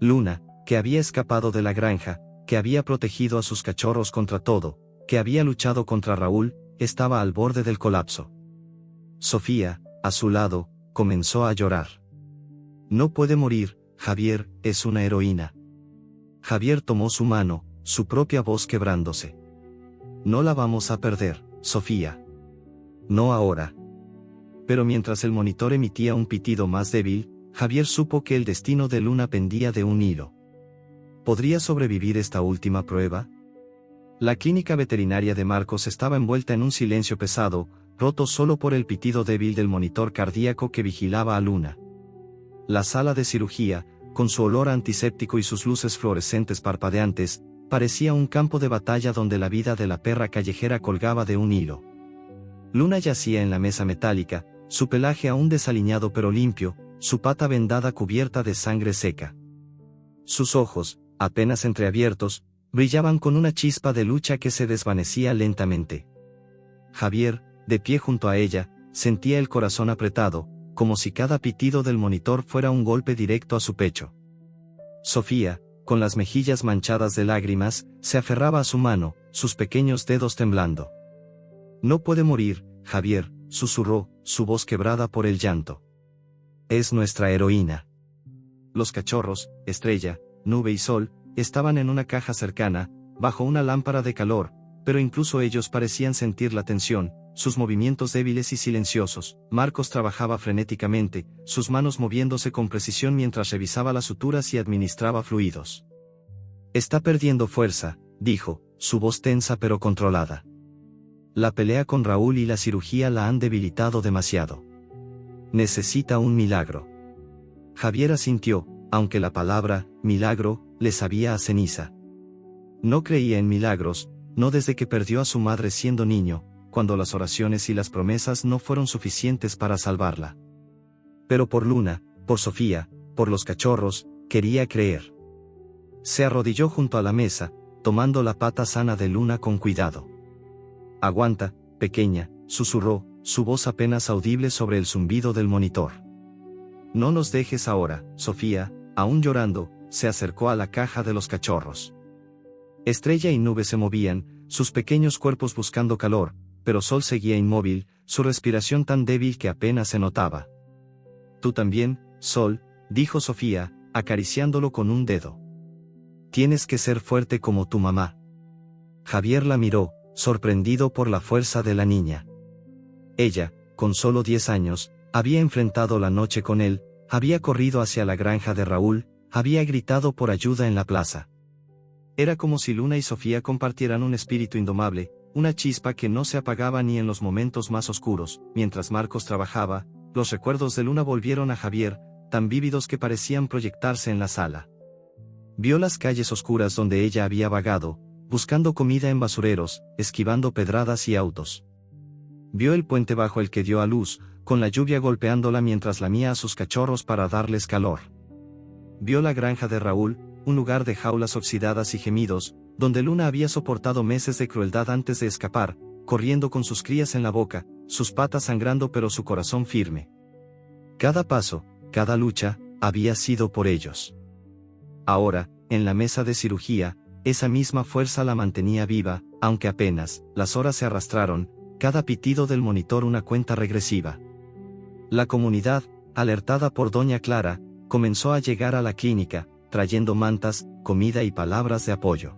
S1: Luna, que había escapado de la granja, que había protegido a sus cachorros contra todo, que había luchado contra Raúl, estaba al borde del colapso. Sofía, a su lado, comenzó a llorar. No puede morir, Javier, es una heroína. Javier tomó su mano, su propia voz quebrándose. No la vamos a perder, Sofía. No ahora. Pero mientras el monitor emitía un pitido más débil, Javier supo que el destino de Luna pendía de un hilo. ¿Podría sobrevivir esta última prueba? La clínica veterinaria de Marcos estaba envuelta en un silencio pesado, roto solo por el pitido débil del monitor cardíaco que vigilaba a Luna. La sala de cirugía, con su olor antiséptico y sus luces fluorescentes parpadeantes, parecía un campo de batalla donde la vida de la perra callejera colgaba de un hilo. Luna yacía en la mesa metálica, su pelaje aún desaliñado pero limpio, su pata vendada cubierta de sangre seca. Sus ojos, apenas entreabiertos, brillaban con una chispa de lucha que se desvanecía lentamente. Javier, de pie junto a ella, sentía el corazón apretado, como si cada pitido del monitor fuera un golpe directo a su pecho. Sofía, con las mejillas manchadas de lágrimas, se aferraba a su mano, sus pequeños dedos temblando. No puede morir, Javier, susurró, su voz quebrada por el llanto. Es nuestra heroína. Los cachorros, Estrella, Nube y Sol, estaban en una caja cercana, bajo una lámpara de calor, pero incluso ellos parecían sentir la tensión, sus movimientos débiles y silenciosos. Marcos trabajaba frenéticamente, sus manos moviéndose con precisión mientras revisaba las suturas y administraba fluidos. Está perdiendo fuerza, dijo, su voz tensa pero controlada. La pelea con Raúl y la cirugía la han debilitado demasiado. Necesita un milagro. Javier asintió, aunque la palabra milagro le sabía a ceniza. No creía en milagros, no desde que perdió a su madre siendo niño, cuando las oraciones y las promesas no fueron suficientes para salvarla. Pero por Luna, por Sofía, por los cachorros, quería creer. Se arrodilló junto a la mesa, tomando la pata sana de Luna con cuidado. Aguanta, pequeña, susurró, su voz apenas audible sobre el zumbido del monitor. No nos dejes ahora, Sofía, aún llorando, se acercó a la caja de los cachorros. Estrella y Nube se movían, sus pequeños cuerpos buscando calor, pero Sol seguía inmóvil, su respiración tan débil que apenas se notaba. Tú también, Sol, dijo Sofía, acariciándolo con un dedo. Tienes que ser fuerte como tu mamá. Javier la miró, sorprendido por la fuerza de la niña. Ella, con solo 10 años, había enfrentado la noche con él, había corrido hacia la granja de Raúl, había gritado por ayuda en la plaza. Era como si Luna y Sofía compartieran un espíritu indomable, una chispa que no se apagaba ni en los momentos más oscuros. Mientras Marcos trabajaba, los recuerdos de Luna volvieron a Javier, tan vívidos que parecían proyectarse en la sala. Vio las calles oscuras donde ella había vagado, buscando comida en basureros, esquivando pedradas y autos. Vio el puente bajo el que dio a luz, con la lluvia golpeándola mientras lamía a sus cachorros para darles calor. Vio la granja de Raúl, un lugar de jaulas oxidadas y gemidos, donde Luna había soportado meses de crueldad antes de escapar, corriendo con sus crías en la boca, sus patas sangrando pero su corazón firme. Cada paso, cada lucha, había sido por ellos. Ahora, en la mesa de cirugía, esa misma fuerza la mantenía viva, aunque apenas, las horas se arrastraron, cada pitido del monitor una cuenta regresiva. La comunidad, alertada por Doña Clara, comenzó a llegar a la clínica, trayendo mantas, comida y palabras de apoyo.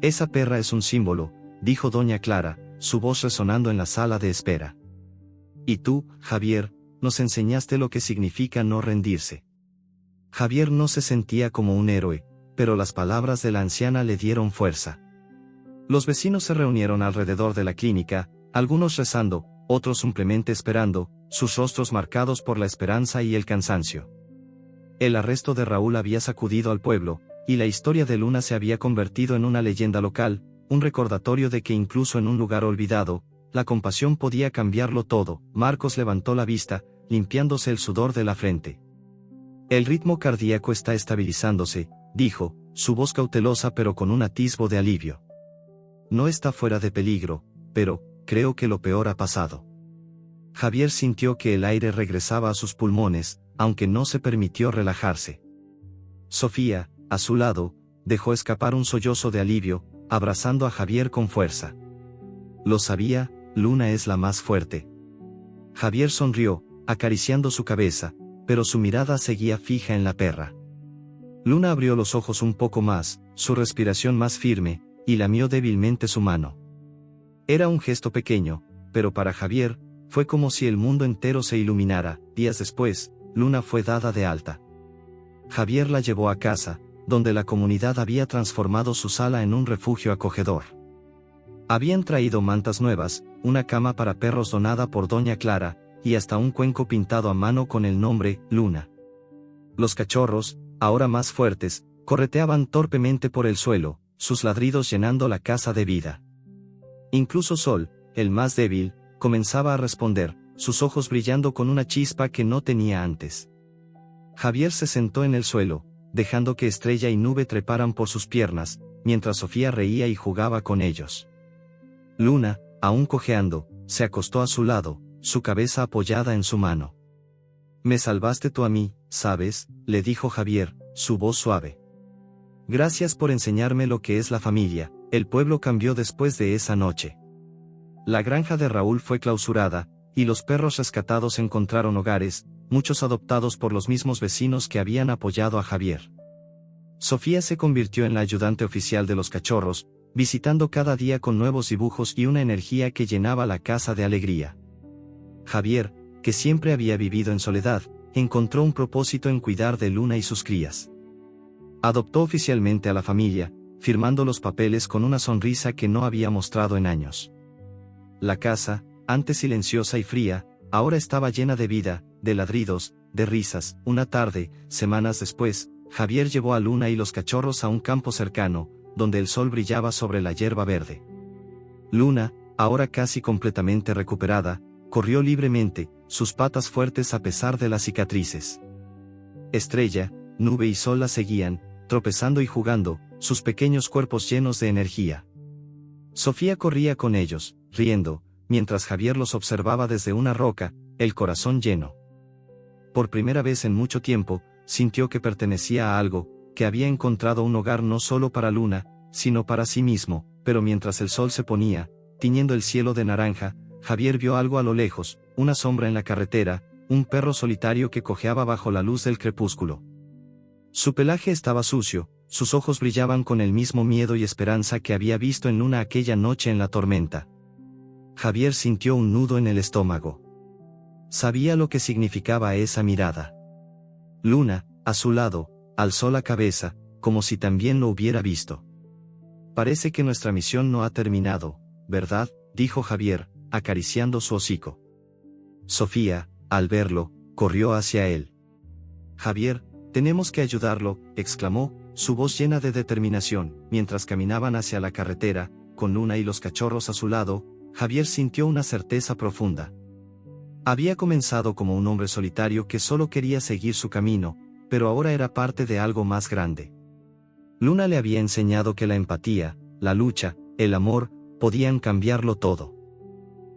S1: Esa perra es un símbolo, dijo Doña Clara, su voz resonando en la sala de espera. Y tú, Javier, nos enseñaste lo que significa no rendirse. Javier no se sentía como un héroe, pero las palabras de la anciana le dieron fuerza. Los vecinos se reunieron alrededor de la clínica, algunos rezando, otros simplemente esperando, sus rostros marcados por la esperanza y el cansancio. El arresto de Raúl había sacudido al pueblo, y la historia de Luna se había convertido en una leyenda local, un recordatorio de que incluso en un lugar olvidado, la compasión podía cambiarlo todo. Marcos levantó la vista, limpiándose el sudor de la frente. El ritmo cardíaco está estabilizándose, dijo, su voz cautelosa pero con un atisbo de alivio. No está fuera de peligro, pero, creo que lo peor ha pasado. Javier sintió que el aire regresaba a sus pulmones, aunque no se permitió relajarse. Sofía, a su lado, dejó escapar un sollozo de alivio, abrazando a Javier con fuerza. Lo sabía, Luna es la más fuerte. Javier sonrió, acariciando su cabeza, pero su mirada seguía fija en la perra. Luna abrió los ojos un poco más, su respiración más firme, y lamió débilmente su mano. Era un gesto pequeño, pero para Javier, fue como si el mundo entero se iluminara. Días después, Luna fue dada de alta. Javier la llevó a casa, donde la comunidad había transformado su sala en un refugio acogedor. Habían traído mantas nuevas, una cama para perros donada por Doña Clara, y hasta un cuenco pintado a mano con el nombre, Luna. Los cachorros, ahora más fuertes, correteaban torpemente por el suelo, sus ladridos llenando la casa de vida. Incluso Sol, el más débil, comenzaba a responder, sus ojos brillando con una chispa que no tenía antes. Javier se sentó en el suelo, dejando que Estrella y Nube treparan por sus piernas, mientras Sofía reía y jugaba con ellos. Luna, aún cojeando, se acostó a su lado, su cabeza apoyada en su mano. «Me salvaste tú a mí, ¿sabes?», le dijo Javier, su voz suave. «Gracias por enseñarme lo que es la familia». El pueblo cambió después de esa noche. La granja de Raúl fue clausurada, y los perros rescatados encontraron hogares, muchos adoptados por los mismos vecinos que habían apoyado a Javier. Sofía se convirtió en la ayudante oficial de los cachorros, visitando cada día con nuevos dibujos y una energía que llenaba la casa de alegría. Javier, que siempre había vivido en soledad, encontró un propósito en cuidar de Luna y sus crías. Adoptó oficialmente a la familia, firmando los papeles con una sonrisa que no había mostrado en años. La casa, antes silenciosa y fría, ahora estaba llena de vida, de ladridos, de risas. Una tarde, semanas después, Javier llevó a Luna y los cachorros a un campo cercano, donde el sol brillaba sobre la hierba verde. Luna, ahora casi completamente recuperada, corrió libremente, sus patas fuertes a pesar de las cicatrices. Estrella, Nube y Sol la seguían, tropezando y jugando, sus pequeños cuerpos llenos de energía. Sofía corría con ellos, riendo, mientras Javier los observaba desde una roca, el corazón lleno. Por primera vez en mucho tiempo, sintió que pertenecía a algo, que había encontrado un hogar no solo para Luna, sino para sí mismo. Pero mientras el sol se ponía, tiñendo el cielo de naranja, Javier vio algo a lo lejos, una sombra en la carretera, un perro solitario que cojeaba bajo la luz del crepúsculo. Su pelaje estaba sucio, sus ojos brillaban con el mismo miedo y esperanza que había visto en Luna aquella noche en la tormenta. Javier sintió un nudo en el estómago. Sabía lo que significaba esa mirada. Luna, a su lado, alzó la cabeza, como si también lo hubiera visto. «Parece que nuestra misión no ha terminado, ¿verdad?», dijo Javier, acariciando su hocico. Sofía, al verlo, corrió hacia él. «Javier, tenemos que ayudarlo», exclamó, su voz llena de determinación. Mientras caminaban hacia la carretera, con Luna y los cachorros a su lado, Javier sintió una certeza profunda. Había comenzado como un hombre solitario que solo quería seguir su camino, pero ahora era parte de algo más grande. Luna le había enseñado que la empatía, la lucha, el amor, podían cambiarlo todo.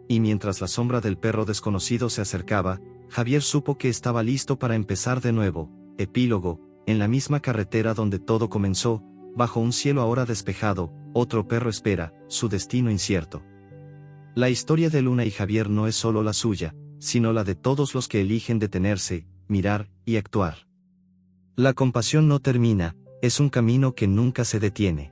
S1: Y mientras la sombra del perro desconocido se acercaba, Javier supo que estaba listo para empezar de nuevo. Epílogo: en la misma carretera donde todo comenzó, bajo un cielo ahora despejado, otro perro espera, su destino incierto. La historia de Luna y Javier no es solo la suya, sino la de todos los que eligen detenerse, mirar y actuar. La compasión no termina, es un camino que nunca se detiene.